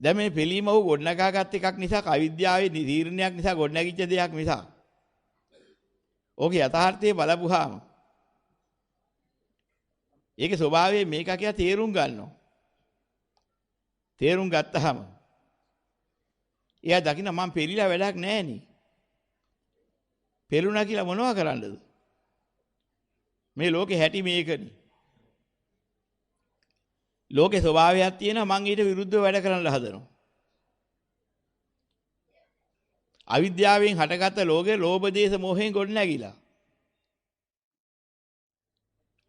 දැන් මේ පිළීම වූ ගොඩනගාගත් එකක් නිසා, අවිද්‍යාවේ තීරණයක් නිසා ගොඩනැගිච්ච දෙයක් නිසා. ඕකේ යථාර්ථයේ බලපුවාම ඒකේ ස්වභාවය මේක කියලා තේරුම් ගන්නවා. තේරුම් ගත්තාම එයා දකින්න මම පෙරිලා වැඩක් නැහැ නේ. පෙරුණා කියලා මොනවා කරන්නද? මේ ලෝකේ හැටි මේකනේ. ලෝකේ ස්වභාවයක් තියෙනවා, මං ඊට විරුද්ධව වැඩ කරන්න හදනවා. අවිද්‍යාවෙන් හටගත්ත ලෝකේ ලෝභ දේශ මොහෙන් ගොඩ නැගිලා.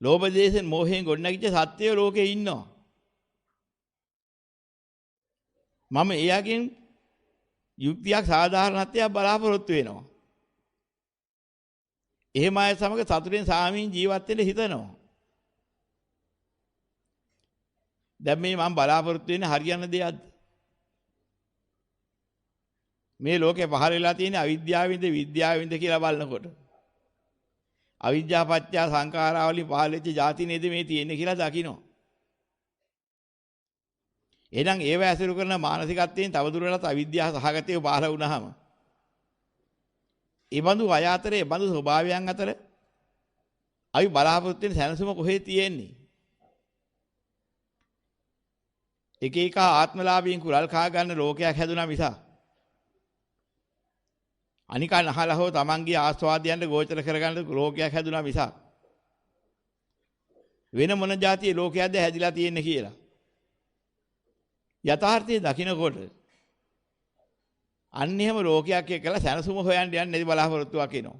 ලෝභ දේශෙන් මොහෙන් ගොඩ නැගිච්ච සත්‍යය ලෝකේ ඉන්නවා. මම එයාගෙන් යුක්තියක් සාධාරණත්වයක් බලාපොරොත්තු වෙනවා. එහෙම අය සමග සතුටෙන් සාමීන් ජීවත් වෙන්න හිතනවා. දැන් මේ මම බලාපොරොත්තු වෙන්නේ හරියන දෙයක්ද? මේ ලෝකේ පහළ වෙලා තියෙන අවිද්‍යාවින්ද විද්‍යාවින්ද කියලා බලනකොට අවිද්‍යා පත්‍ය සංඛාරාවලින් පහළ වෙච්ච ಜಾති නේද මේ තියෙන්නේ කියලා දකින්න. එහෙනම් ඒව ඇසුරු කරන මානසිකත්වයෙන් තවදුරටත් අවිද්‍යාව සහගතව පහළ වුණාම ඒ බඳු අය අතර, ඒ බඳු ස්වභාවයන් අතර අපි බලාපොරොත්තු වෙන සැනසීම කොහේ තියෙන්නේ? එක එක ආත්මලාභයෙන් කුරල් කා ගන්න ලෝකයක් හැදුනා මිස අනිකන් අහලා හෝ තමන්ගේ ආස්වාදයන්ට ගෝචර කරගන්න ලෝකයක් හැදුනා මිස වෙන මොන જાතියේ ලෝකයක්ද හැදිලා තියෙන්නේ කියලා. යථාර්ථයේ දකින්නකොට අන්න එහෙම ලෝකයක් එක්කලා සැනසුම හොයන්න යන්නේ නැති බලාපොරොත්තුවක් එනවා.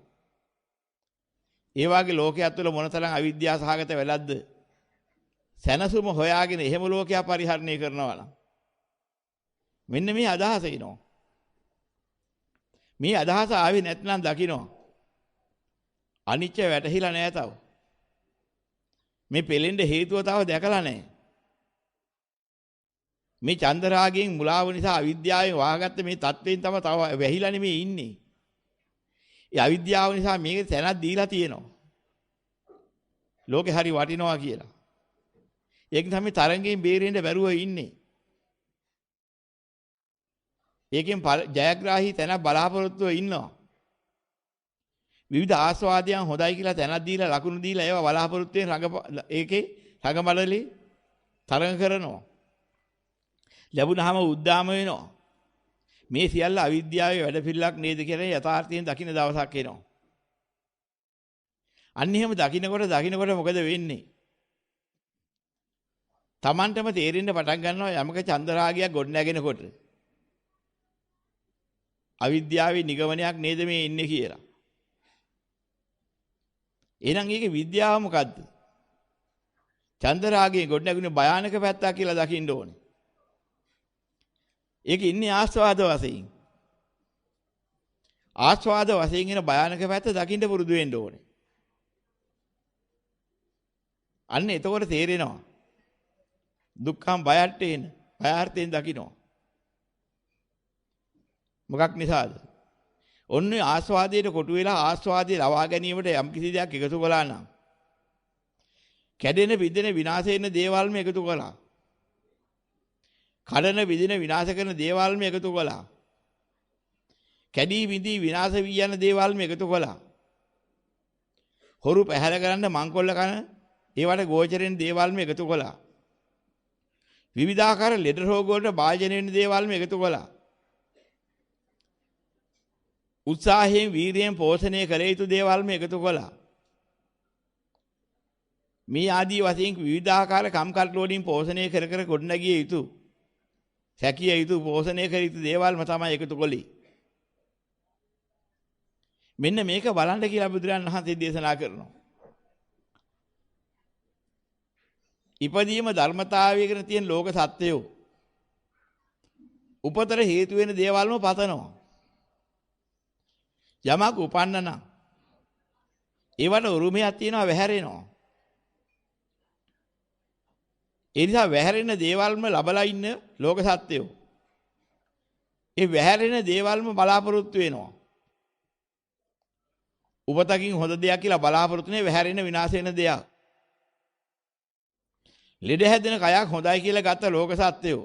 ඒ වාගේ ලෝකයක් තුළ මොනතරම් අවිද්‍යාව සහගත වෙලක්ද? සැනසුම හොයාගෙන එහෙම ලෝකයක් පරිහරණය කරනවා නම් මෙන්න මේ අදහස එනවා. මේ අදහස ආවේ නැත්නම් දකින්න අනිච්ච වැටහිලා නැහැ තව. මේ පෙලෙන්න හේතුව තව දැකලා නැහැ. මේ චන්දරාගයෙන් මුලාව නිසා අවිද්‍යාවෙන් වහගත්ත මේ தත්වෙන් තව වැහිලා නෙමෙයි ඉන්නේ. ඒ අවිද්‍යාව නිසා මේක තැනක් දීලා තියෙනවා. ලෝකේ හරි වටිනවා කියලා. ඒක තමයි තරංගයෙන් බේරෙන්න බැරුව ඉන්නේ. ඒකෙන් ජයග්‍රාහී තැනක් බලාපොරොත්තුව ඉන්නවා. විවිධ ආස්වාදයන් හොඳයි කියලා තැනක් දීලා ලකුණු දීලා ඒවා බලාපොරොත්තුෙන් ඒකේ රඟබලලි තරඟ කරනවා. ලැබුණාම උද්දාම වෙනවා. මේ සියල්ල අවිද්‍යාවේ වැඩපිළිවෙලක් නේද කියලා යථාර්ථයෙන් දකින්න දවසක් එනවා. අන්න එහෙම දකින්නකොට මොකද වෙන්නේ? Tamanටම තේරෙන්න පටන් ගන්නවා යමක චන්දරාගයක් ගොඩනැගෙනකොට අවිද්‍යාවේ නිගමනයක් නේද මේ ඉන්නේ කියලා. එහෙනම් ඒකේ විද්‍යාව මොකද්ද? චන්දරාගයේ ගොඩනැගුණේ භයානක පැත්තක් කියලා දකින්න ඕනේ. ඒක ඉන්නේ ආස්වාද වශයෙන්. ආස්වාද වශයෙන් එන භයානක පැත්ත දකින්න පුරුදු වෙන්න ඕනේ. අන්න එතකොට තේරෙනවා. දුක්ඛම් බයට්ටේන බයාර්ථයෙන් දකින්න. මොකක් නිසාද? ඔන්නේ ආස්වාදයට කොටු වෙලා ආස්වාදයේ ලවා ගැනීමට යම් කිසි දෙයක් එකතු කළා නම් කැඩෙන බිඳෙන විනාශ වෙන දේවල්ම එකතු කළා. කඩන බිඳින විනාශ කරන දේවල්ම එකතු කළා. කැඩී බිඳී විනාශ වී යන දේවල්ම එකතු කළා. හොරු පැහැර කරන්න මංකොල්ල කන ඒවට ගෝචරෙන් දේවල්ම එකතු කළා. විවිධාකාර ලෙඩ රෝග වලට භාජනය වෙන දේවල්ම එකතු කළා. උත්සාහයෙන් වීරියෙන් පෝෂණය කළ යුතු දේවල්ම එකතු කළා. මේ ආදී වශයෙන් විවිධාකාර කම්කටොළු වලින් පෝෂණය කර ගොඩනගිය යුතු සැකිය යුතු පෝෂණය කළ යුතු දේවල්ම තමයි එකතු කළේ. මෙන්න මේක බලන්න කියලා බුදුරජාණන් වහන්සේ දේශනා කරනවා. ඉපදීම ධර්මතාවයකට තියෙන ලෝක සත්‍යය උපතර හේතු වෙන දේවල්ම පතනවා. යමක් උපන්නන ඒවට උරුමයක් තියෙනවා වැහැරෙනවා. ඒ නිසා වැහැරෙන දේවල්ම ලබලා ඉන්න ලෝක සත්‍යය. ඒ වැහැරෙන දේවල්ම බලාපොරොත්තු වෙනවා. උපතකින් හොඳ දෙයක් කියලා බලාපොරොත්තු වෙන්නේ වැහැරෙන විනාශ වෙන දෙයක්. ලෙඩ හැදෙන කයක් හොඳයි කියලා ගත්ත ලෝක සත්‍යය.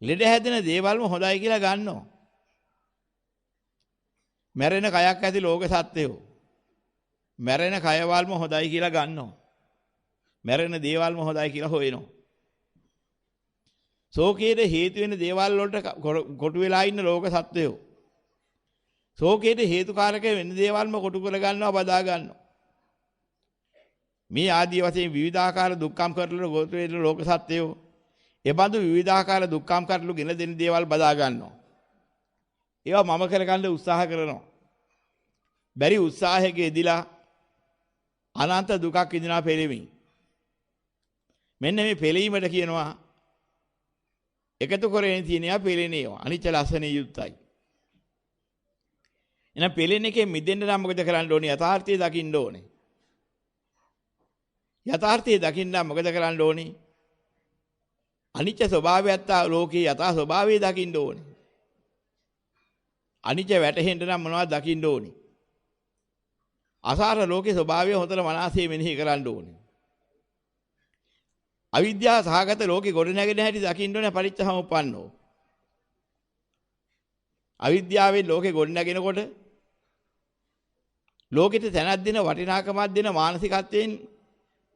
ලෙඩ හැදෙන දේවල්ම හොඳයි කියලා ගන්නවා. මැරෙන කයක් ඇති ලෝක සත්‍යය. මැරෙන කයවල්ම හොඳයි කියලා ගන්නවා. මැරෙන දේවල්ම හොඳයි කියලා හොයනවා. ශෝකයේ හේතු වෙන දේවල් වලට කොටු වෙලා ඉන්න ලෝක සත්‍යය. ශෝකයේ හේතුකාරක වෙන දේවල්ම කොටු කර ගන්නවා බදා ගන්නවා. මේ ආදී වශයෙන් විවිධාකාර දුක්ඛම් කරලා ගොතු වෙන ලෝක සත්‍යය. ඒ බඳු විවිධාකාර දුක්ඛම් කරලු ගෙන දෙන දේවල් බදා ගන්නවා. ඒවා මම කරගන්න උත්සාහ කරනවා. බැරි උත්සාහයක යෙදিলা අනන්ත දුකක් විඳිනා පෙළෙමින්. මෙන්න මේ පෙළීමට කියනවා එකතු කරගෙන තියෙනවා පෙළෙනේවා. අනිච්ච ලස්සනේ යුක්තයි. එහෙනම් පෙළෙන එකේ මිදෙන්න නම් මොකද කරන්න ඕනේ? යථාර්ථය දකින්න ඕනේ. යථාර්ථය දකින්න මොකද කරන්න ඕනේ? අනිච්ච ස්වභාවයත් ලෝකේ යථා ස්වභාවය දකින්න ඕනේ. අනිච්ච වැටහෙන්න නම් මොනවද දකින්න ඕනේ? අසාර ලෝකේ ස්වභාවය හොතර මනසේ මෙනෙහි කරන්න ඕනේ. අවිද්‍යාව සහගත ලෝකේ ගොඩ නැගෙන හැටි දකින්න ඕනේ පරිච්ඡසමුප්පන්නෝ. අවිද්‍යාවෙන් ලෝකේ ගොඩ නැගෙනකොට ලෝකෙට තැනක් දෙන වටිනාකමක් දෙන මානසිකත්වයෙන්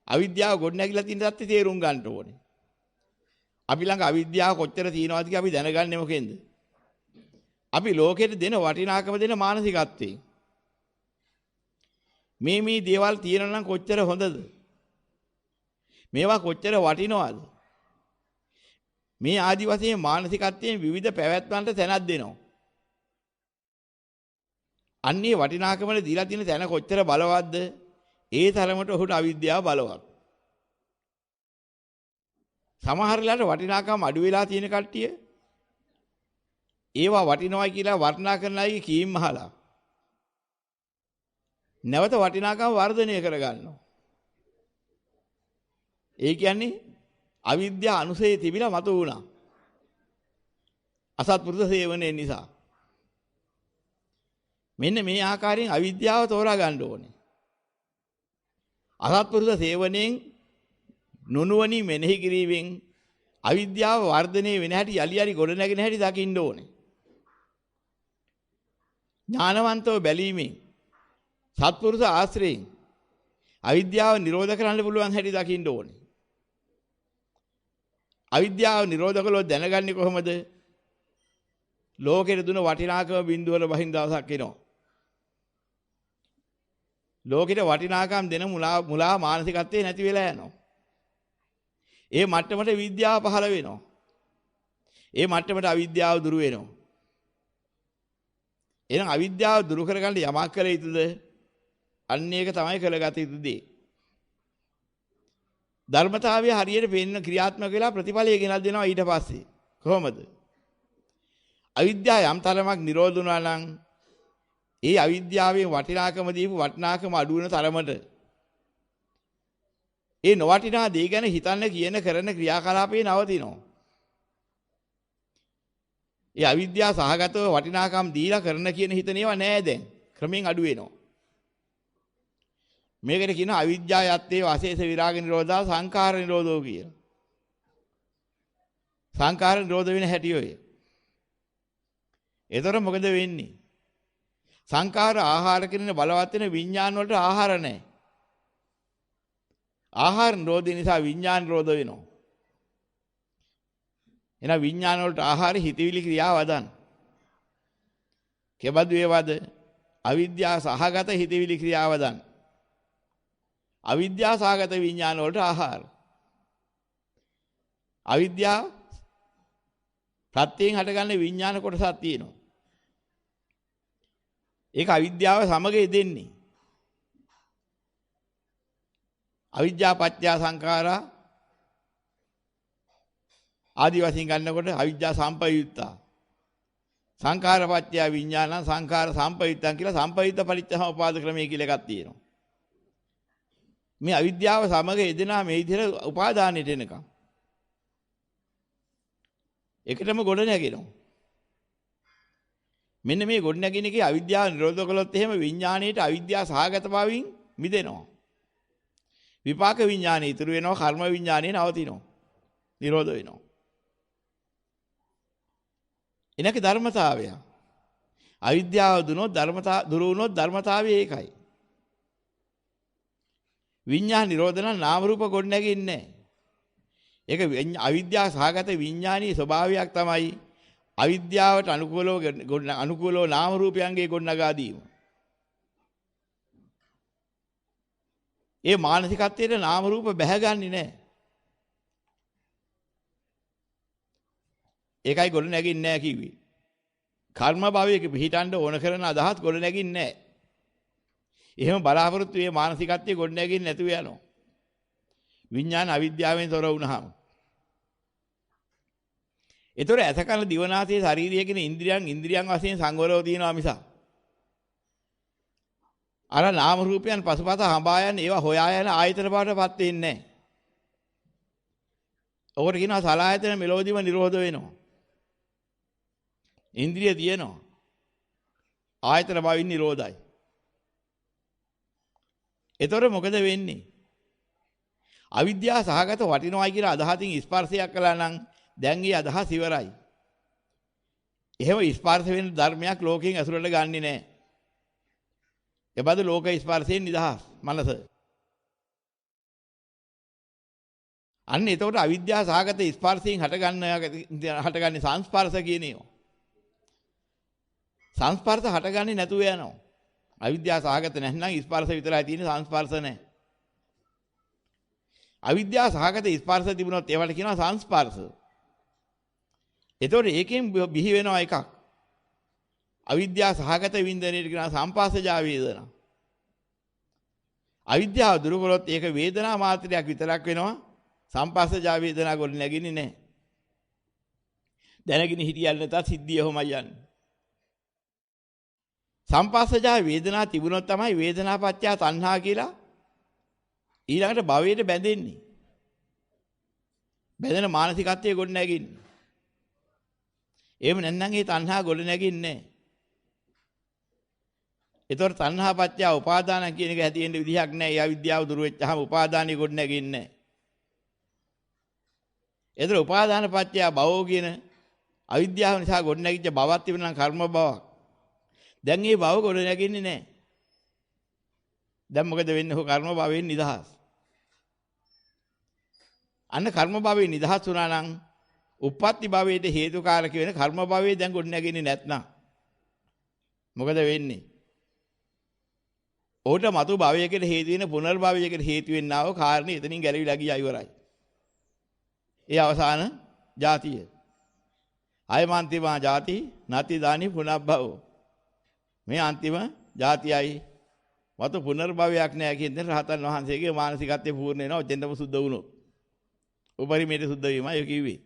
අවිද්‍යාව ගොඩනැගිලා තියෙන තත්ත්වය තේරුම් ගන්න ඕනේ. අපි ළඟ අවිද්‍යාව කොච්චර තියෙනවද කියලා අපි දැනගන්නේ මොකෙන්ද? අපි ලෝකෙට දෙන වටිනාකම දෙන මානසිකත්වයෙන්. මේ දේවල් තියෙනවා නම් කොච්චර හොඳද? මේවා කොච්චර වටිනවද? මේ ආදි වශයෙන් මානසිකත්වයෙන් විවිධ පැවැත්මන්ට තැනක් දෙනවා. අන්නේ වටිනාකමල දීලා තියෙන තැන කොච්චර බලවත්ද? ඒ තරමට ඔහුට අවිද්‍යාව බලවත්. සමහර වෙලාවට වටිනාකම අඩු වෙලා තියෙන කට්ටිය ඒවා වටිනවා කියලා වර්ණනා කරන අයගේ කීම් අහලා නැවත වටිනාකම වර්ධනය කරගන්නවා. ඒ කියන්නේ අවිද්‍යාව අනුසයේ තිබිලා මතු වුණා. අසත්පුරුෂ සේවනයේ නිසා. මෙන්න මේ ආකාරයෙන් අවිද්‍යාව තෝරා ගන්න ඕනේ. අසත්පුරුෂ සේවනයෙන් නුනුවණි මෙනෙහි කිරීමෙන් අවිද්‍යාව වර්ධනය වෙන හැටි යලි යලි ගොඩ නැගෙන හැටි දකින්න ඕනේ. ඥානවන්තව බැලීමෙන් සත්පුරුෂ ආශ්‍රයෙන් අවිද්‍යාව නිරෝධ කරන්න පුළුවන් හැටි දකින්න ඕනේ. අවිද්‍යාව නිරෝධ කළොත් දැනගන්නේ කොහොමද? ලෝකෙට දුන වටිනාකම බිඳුවල බහින් දවසක් එනවා. ලෝකෙට වටිනාකම් දෙන මුලා මානසිකත්වයේ නැති වෙලා යනවා. ඒ මට්ටමට විද්‍යාව පහළ වෙනවා. ඒ මට්ටමට අවිද්‍යාව දුරු වෙනවා. එහෙනම් අවිද්‍යාව දුරු කරගන්න යමක් කළ යුතුද? අන්න ඒක තමයි කළගත යුතු දේ. ධර්මතාවය හරියට පේන්න ක්‍රියාත්මක වෙලා ප්‍රතිඵලය ගෙනල් දෙනවා ඊට පස්සේ. කොහොමද? අවිද්‍යාව යම් තරමක් නිරෝධ වුණා නම් ඒ අවිද්‍යාවෙන් වටිනාකම දීපු වටිනාකම අඩු වෙන තරමට ඒ නොවටිනා දේ ගැන හිතන්න කියන කරන ක්‍රියාකලාපේ නවතිනවා. ඒ අවිද්‍යාව සහගතව වටිනාකම් දීලා කරන කියන හිතන ඒවා නෑ දැන්. ක්‍රමෙන් අඩු වෙනවා. මේකට කියන අවිද්‍යාව යත්තේ වාසේස විරාග නිරෝධා සංඛාර නිරෝධෝ කියලා. සංඛාර නිරෝධ වෙන හැටි ඔය. ඒතර මොකද වෙන්නේ? සංඛාර ආහාර කියන බලවත් වෙන විඥාන වලට ආහාර නැහැ. ආහාර නිරෝධය නිසා විඥාන නිරෝධ වෙනවා. එහෙනම් විඥාන වලට ආහාර හිතවිලි ක්‍රියා වදන්. කෙබඳු ඒවද? අවිද්‍යාව සහගත හිතවිලි ක්‍රියා වදන්. අවිද්‍යාව සහගත විඥාන වලට ආහාර. අවිද්‍යාව ප්‍රත්‍යයෙන් හටගන්න විඥාන කොටසක් තියෙනවා. ඒක අවිද්‍යාව සමග යෙදෙන්නේ. අවිද්‍යා පත්‍ය සංඛාරා ආදි වශයෙන් ගන්නකොට අවිද්‍යා සම්පයුත්තා. සංඛාර පත්‍ය විඥාන සංඛාර සම්පයුත්තන් කියලා සම්පයුත්ත පරිච්ඡසමුපාද ක්‍රමයේ කියලා එකක් තියෙනවා. මේ අවිද්‍යාව සමග යෙදෙනා මේ විදිහට උපාදානෙට එනකම්. එකටම ගොඩ නැගෙනවා. මෙන්න මේ ගොඩ නැගින එකේ අවිද්‍යාව නිරෝධ කළොත් එහෙම විඥාණයට අවිද්‍යාව සහගත භාවයෙන් මිදෙනවා. විපාක විඥාණය ඉතුරු වෙනවා, කර්ම විඥාණය නවතිනවා. නිරෝධ වෙනවා. එනක ධර්මතාවය. අවිද්‍යාව දුරු වුණොත් ධර්මතාවය ඒකයි. විඥාන නිරෝධ නම් නාම රූප ගොඩ නැගින්නේ නැහැ. ඒක අවිද්‍යාව සහගත විඥානීය ස්වභාවයක් තමයි අවිද්‍යාවට අනුකූලව නාම රූපයන්ගේ ගොඩනගා දීම. ඒ මානසිකත්වයට නාම රූප බැහැගන්නේ නැහැ. ඒකයි ගොඩ නැගින්නේ නැහැ කිව්වේ. කර්ම භවයක පිහිටන්න ඕන කරන අදහස් ගොඩ නැගින්නේ නැහැ. එහෙම බලාපොරොත්තු මේ මානසිකත්වයේ ගොඩ නැගින්නේ නැතුව යනවා. විඥාන අවිද්‍යාවෙන් තොර වුණාම. ඒතොර ඇසකන දිවනාසයේ ශාරීරිය කියන ඉන්ද්‍රියන් වශයෙන් සංවරව තියෙනවා මිස අර නාම රූපයන් පසුපස හඹා යන ඒවා හොයා යන ආයතන බවටපත් වෙන්නේ නැහැ. ඔකට කියනවා සලආයතන මෙලොවදීම නිරෝධ වෙනවා. ඉන්ද්‍රිය තියෙනවා. ආයතන බවින් නිරෝධයි. ඒතොර මොකද වෙන්නේ? අවිද්‍යාව සහගත වටිනවයි කියලා අදහසින් ස්පර්ශයක් කළා නම් දැන් ඒ අදහස් ඉවරයි. එහෙම ස්පර්ශ වෙන ධර්මයක් ලෝකයෙන් ඇසුරට ගන්නෙ නැහැ. එබඳු ලෝක ස්පර්ශයෙන් නිදහස් මනස. අන්න එතකොට අවිද්‍යාව සහගත ස්පර්ශයෙන් හටගන්නේ සංස්පර්ශ කියන ඒවා. සංස්පර්ශ හටගන්නේ නැතුව යනවා. අවිද්‍යාව සහගත නැත්නම් ස්පර්ශ විතරයි තියෙන්නේ, සංස්පර්ශ නැහැ. අවිද්‍යාව සහගත ස්පර්ශ තිබුණොත් ඒවට කියනවා සංස්පර්ශ. එතකොට ඒකෙන් බිහි වෙනවා එකක්. අවිද්‍යාව සහගත වින්දනයේට කියනවා සංපාසජා වේදනා. අවිද්‍යාව දුරු කළොත් ඒක වේදනා මාත්‍රයක් විතරක් වෙනවා. සංපාසජා වේදනා ගොඩ නැගින්නේ නැහැ. දැනගෙන හිටියල් නැතත් සිද්ධිය ඔහොමයි යන්නේ. සංපාසජා වේදනා තිබුණොත් තමයි වේදනාපච්චය තණ්හා කියලා ඊළඟට භවයට බැඳෙන්නේ. බැඳෙන මානසිකත්වයේ ගොඩ නැගින්නේ. එහෙම නැත්නම් ඒ තණ්හා ගොඩ නැගින්නේ නැහැ. ඒතොර තණ්හාපච්චය උපාදාන කියන එක ඇති වෙන්න විදිහක් නැහැ. ඒ අවිද්‍යාව දුරු වෙච්චාම උපාදානිය ගොඩ නැගින්නේ නැහැ. ඒතර උපාදානපච්චය භවෝ කියන අවිද්‍යාව නිසා ගොඩ නැගිච්ච භවක් තිබුණා නම් කර්ම භවක්. දැන් මේ භව ගොඩ නැගින්නේ නැහැ. දැන් මොකද වෙන්නේ? කර්ම භවයෙන් නිදහස්. අන්න කර්ම භවයෙන් නිදහස් වුණා නම් උප්පත්ති භවයට හේතුකාරක වෙන කර්ම භවයේ දැන් ගොඩ නැගින්නේ නැත්නම් මොකද වෙන්නේ? ඕට මතු භවයකට හේතු වෙන පුනර්භවයකට හේතු වෙන්නා වූ කාරණේ එතනින් ගැලවිලා ගියා ඉවරයි. ඒ අවසාන ජාතිය. අයමන්තිමා ජාති නැති දානි පුනබ්බවෝ. මේ අන්තිම ජාතියයි මතු පුනර්භවයක් නැහැ කියන රහතන් වහන්සේගේ මානසිකත්වය පූර්ණ වෙනවා. ඔතෙන්දම සුද්ධ වුණොත්. උපරිමයට සුද්ධ වීමයි ඒ කිව්වේ.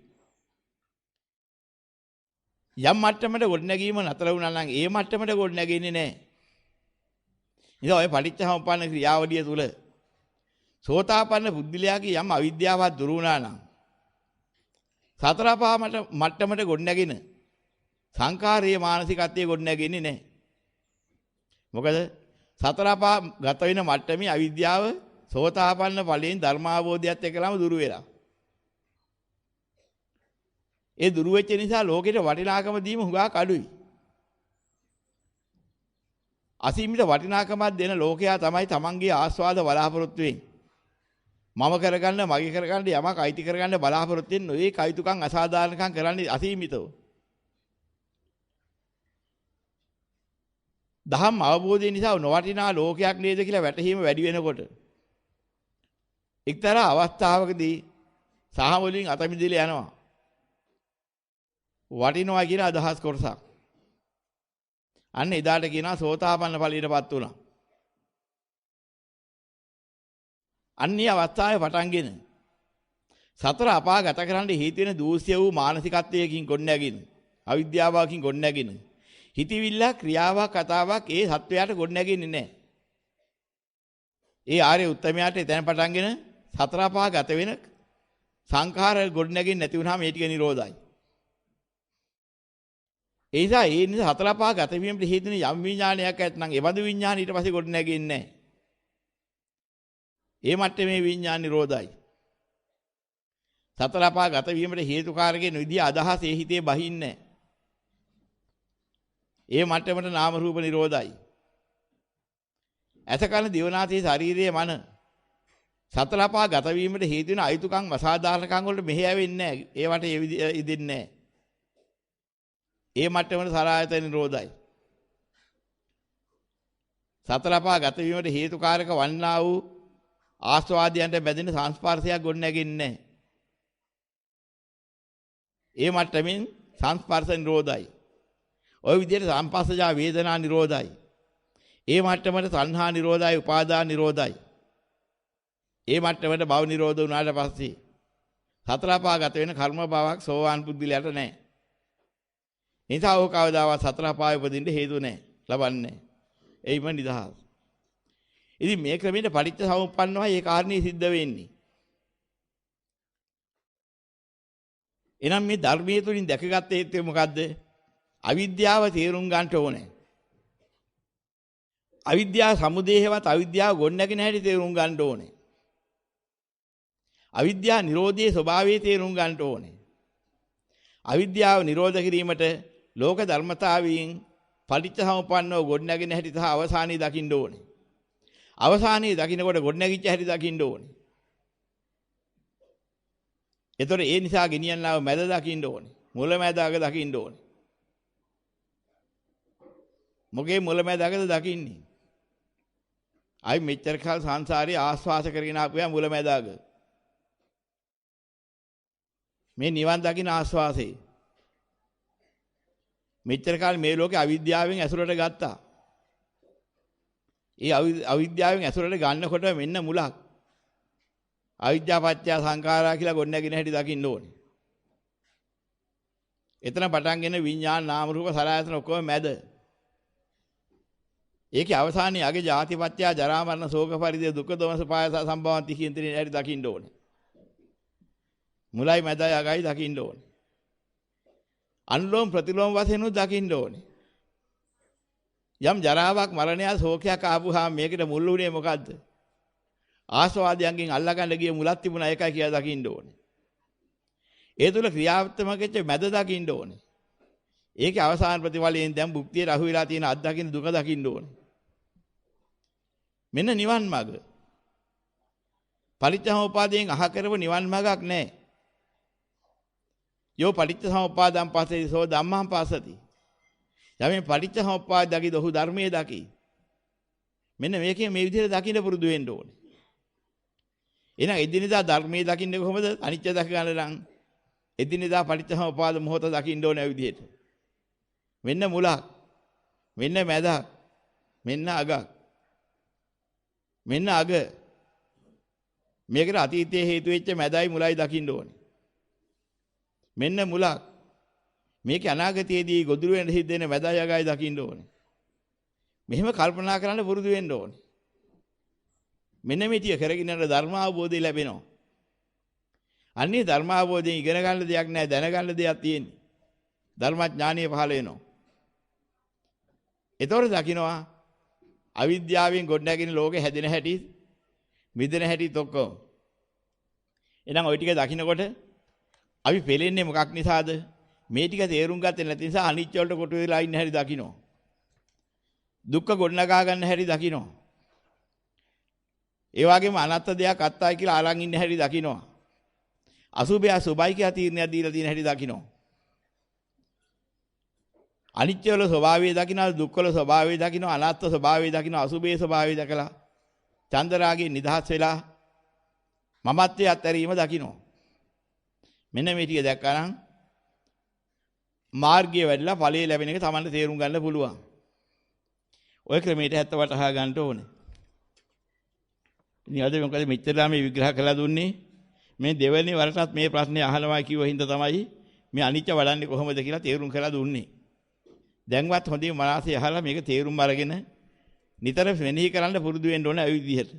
යම් මට්ටමකට ගොඩනැගීම නතර වුණා නම් ඒ මට්ටමට ගොඩනැගෙන්නේ නැහැ. ඉතින් ඔය පටිච්චසමුප්පන්න ක්‍රියාවලිය තුල සෝතාපන්න බුද්ධිලයාගේ යම් අවිද්‍යාවක් දුරු වුණා නම් සතර පහ මට්ටමට ගොඩනැගෙන සංකාරයේ මානසිකත්වයේ ගොඩනැගෙන්නේ නැහැ. මොකද සතර පහ ගත වෙන මට්ටමේ අවිද්‍යාව සෝතාපන්න ඵලයෙන් ධර්මාවබෝධයත් එක්කලම දුරු වෙලා. ඒ දුරු වෙච්ච නිසා ලෝකෙට වටිනාකම දීම හුඟක් අඩුයි. අසීමිත වටිනාකමක් දෙන ලෝකයා තමයි තමන්ගේ ආස්වාද බලාපොරොත්තු වෙන්නේ. මම කරගන්න මගේ කරගන්න යමක් අයිති කරගන්න බලාපොරොත්තු වෙන ඒ කයිතුකම් අසාධාරණකම් කරන්නේ අසීමිතව. දහම් අවබෝධය නිසා නොවටිනා ලෝකයක් නේද කියලා වැටහීම වැඩි වෙනකොට එක්තරා අවස්ථාවකදී සහ වලින් අත මිදෙලා යනවා. වටිනවා කියන අදහස් කොටසක්. අන්න එදාට කියනවා සෝතාපන්න ඵලයටපත් වුණා. අන්නේ අවස්ථාවේ පටන්ගෙන සතර අපා ගත කරන්න හේතු වෙන දූෂ්‍ය වූ මානසිකත්වයකින් ගොඩනැගින අවිද්‍යාවකින් ගොඩනැගින හිතවිල්ල ක්‍රියාවක් කතාවක් ඒ සත්වයාට ගොඩනැගෙන්නේ නැහැ. ඒ ආර්ය උත්තමයාට එතන පටන්ගෙන සතර අපා ගත වෙන සංඛාර ගොඩනැගෙන්නේ නැති වුනහම ඒ ටික නිරෝධයි. ඒ නිසා සතර පහ ගත වීමට හේතු වෙන යම් විඥානයක් ඇත්නම් ඒ බඳු විඥාන ඊට පස්සේ ගොඩ නැගෙන්නේ නැහැ. ඒ මට්ටමේ විඥාන නිරෝධයි. සතර පහ ගත වීමට හේතුකාරකේ විදිය අදහස් ඒ හිතේ බහින්නේ නැහැ. ඒ මට්ටමට නාම රූප නිරෝධයි. ඇතකන දිවනාතේ ශාරීරියේ මන සතර පහ ගත වීමට හේතු වෙන අයුතුකම් අසාධාරණකම් වලට මෙහෙයවෙන්නේ නැහැ. ඒවට ඒ ඉදින්නේ නැහැ. ඒ මට්ටමට සලආයත නිරෝධයි. සතර පහ ගත වීමට හේතුකාරක වන්නා වූ ආස්වාදයන්ට බැඳෙන සංස්පර්ශයක් ගොඩ නැගෙන්නේ නැහැ. ඒ මට්ටමින් සංස්පර්ශ නිරෝධයි. ওই විදිහට සංපස්සජා වේදනා නිරෝධයි. ඒ මට්ටමට සංහා නිරෝධයි, උපාදාන නිරෝධයි. ඒ මට්ටමට භව නිරෝධ වුණාට පස්සේ සතර පහ ගත වෙන කර්ම භවයක් සෝවාන් පුද්ගලයාට නැහැ. නිසා ඕක කවදාවත් සතර පාය උපදින්න හේතු නැහැ. ලබන්නේ. එයිම නිදහස්. ඉතින් මේ ක්‍රමයට පටිච්ච සමුප්පන්නවයි ඒ කාරණේ සිද්ධ වෙන්නේ. එනම් මේ ධර්මයේ තුලින් දැකගත්ත හේතුව මොකද්ද? අවිද්‍යාව තේරුම් ගන්න ඕනේ. අවිද්‍යාව සමුදේහවත් අවිද්‍යාව ගොඩනැගෙන හැටි තේරුම් ගන්න ඕනේ. අවිද්‍යාව නිරෝධයේ ස්වභාවය තේරුම් ගන්න ඕනේ. අවිද්‍යාව නිරෝධ කිරීමට ලෝක ධර්මතාවයෙන් පටිච්චසමුප්පන්නව ගොඩනැගෙන හැටි සහ අවසානයේ දකින්න ඕනේ. අවසානයේ දකින්නකොට ගොඩනැගිච්ච හැටි දකින්න ඕනේ. ඒතකොට ඒ නිසා ගෙනියන්නව මැද දකින්න ඕනේ. මුල මැද අග දකින්න ඕනේ. මොකේ මුල මැද අගද දකින්නේ? අයි මෙච්චර කාල සංසාරේ ආස්වාස කරගෙන ආපුවා මුල මැද අග. මේ නිවන් දකින්න ආස්වාසේ. මෙච්චර කාල මේ ලෝකේ අවිද්‍යාවෙන් ඇසුරට ගත්තා. ඒ අවිද්‍යාවෙන් ඇසුරට ගන්නකොට මෙන්න මුලක්. අවිද්‍යා පත්‍ය සංඛාරා කියලා ගොඩනැගෙන හැටි දකින්න ඕනේ. එතන පටන්ගෙන විඥාන නාම රූප සලආයතන ඔක්කොම මැද. ඒකේ අවසානයේ අගේ ජාති පත්‍ය ජරා මරණ ශෝක පරිදේ දුක්ඛ දෝමස පායස සම්භවಂತಿ කියන දේ හැටි දකින්න ඕනේ. මුලයි මැදයි අගයි දකින්න ඕනේ. අනුලෝම ප්‍රතිලෝම වශයෙන් උත් දකින්න ඕනේ. යම් ජරාවක් මරණයක් ශෝකයක් ආපුහම මේකට මුල් වුණේ මොකද්ද? ආස්වාදයන්ගෙන් අල්ලගන්න ගිය මුලක් තිබුණා ඒකයි කියලා දකින්න ඕනේ. ඒ තුල ක්‍රියාත්මක වෙච්ච මැද දකින්න ඕනේ. ඒකේ අවසාන ප්‍රතිඵලයෙන් දැන් භුක්තියට අහු වෙලා තියෙන අත්දකින්න දුක දකින්න ඕනේ. මෙන්න නිවන් මඟ. පටිච්චසමුප්පාදයෙන් අහ කරව නිවන් මඟක් නැහැ. යෝ පටිච්චසමුප්පාදං පස්සේ සෝ ධම්මං පස්සති. යමෙන් පටිච්චසමුප්පාද දකිද ඔහු ධර්මයේ දකි. මෙන්න මේකේ මේ විදිහට දකින්න පුරුදු වෙන්න ඕනේ. එහෙනම් එදිනෙදා ධර්මයේ දකින්නේ කොහොමද? අනිත්‍ය දක ගන්න නම් එදිනෙදා පටිච්චසමුප්පාද මොහොත දකින්න ඕනේ ඒ විදිහට. මෙන්න මුලක්. මෙන්න මැදක්. මෙන්න අගක්. මෙන්න අග. මේකට අතීතයේ හේතු වෙච්ච මැදයි මුලයි දකින්න ඕනේ. මෙන්න මුලක්. මේක අනාගතයේදී ගොදුරු වෙන සිද්ධ වෙන මැදයි අගයි දකින්න ඕනේ. මෙහෙම කල්පනා කරන්න පුරුදු වෙන්න ඕනේ. මෙන්න මේ ටික කරගෙන යන ධර්ම අවබෝධය ලැබෙනවා. අන්නේ ධර්ම අවබෝධයෙන් ඉගෙන ගන්න දෙයක් නෑ දැනගන්න දෙයක් තියෙන්නේ. ධර්මඥානිය පහළ වෙනවා. ඒතකොට දකින්නවා අවිද්‍යාවෙන් ගොඩනැගෙන ලෝකේ හැදෙන හැටි මිදෙන හැටිත් ඔක්කොම. එහෙනම් ওই ටික දකින්නකොට අපි පෙලෙන්නේ මොකක් නිසාද? මේ ටික තේරුම් ගත්තේ නැති නිසා අනිත්‍ය වලට කොට වෙලා ඉන්න හැටි දකින්නවා. දුක්ඛ ගොඩනගා ගන්න හැටි දකින්නවා. ඒ වගේම අනත්ත් දෙයක් අත්තයි කියලා අරන් ඉන්න හැටි දකින්නවා. අසුභය සුභයි කියලා තීරණයක් දීලා තියෙන හැටි දකින්නවා. අනිත්‍ය වල ස්වභාවය දකින්නවා, දුක්ඛ වල ස්වභාවය දකින්නවා, අනාත්ම ස්වභාවය දකින්නවා, අසුභයේ ස්වභාවය දැකලා චන්දරාගයේ නිදහස් වෙලා මමත්වයේ අත්හැරීම දකින්නවා. මෙන්න මේ ටික දැක්කනම් මාර්ගය වැඩිලා ඵලයේ ලැබෙන එක Tamanට තේරුම් ගන්න පුළුවන්. ඔය ක්‍රමයට හැත්ත වටහා ගන්න ඕනේ. ඉතින් අද මොකද මෙච්චරලා මේ විග්‍රහ කළා දුන්නේ? මේ දෙවෙනි වරටත් මේ ප්‍රශ්නේ අහනවා කිව්ව හින්දා තමයි මේ අනිත්‍ය වඩන්නේ කොහොමද කියලා තේරුම් කරලා දුන්නේ. දැන්වත් හොඳින් මනසේ අහලා මේක තේරුම් අරගෙන නිතර මෙනෙහි කරන්න පුරුදු වෙන්න ඕනේ ඒ විදිහට.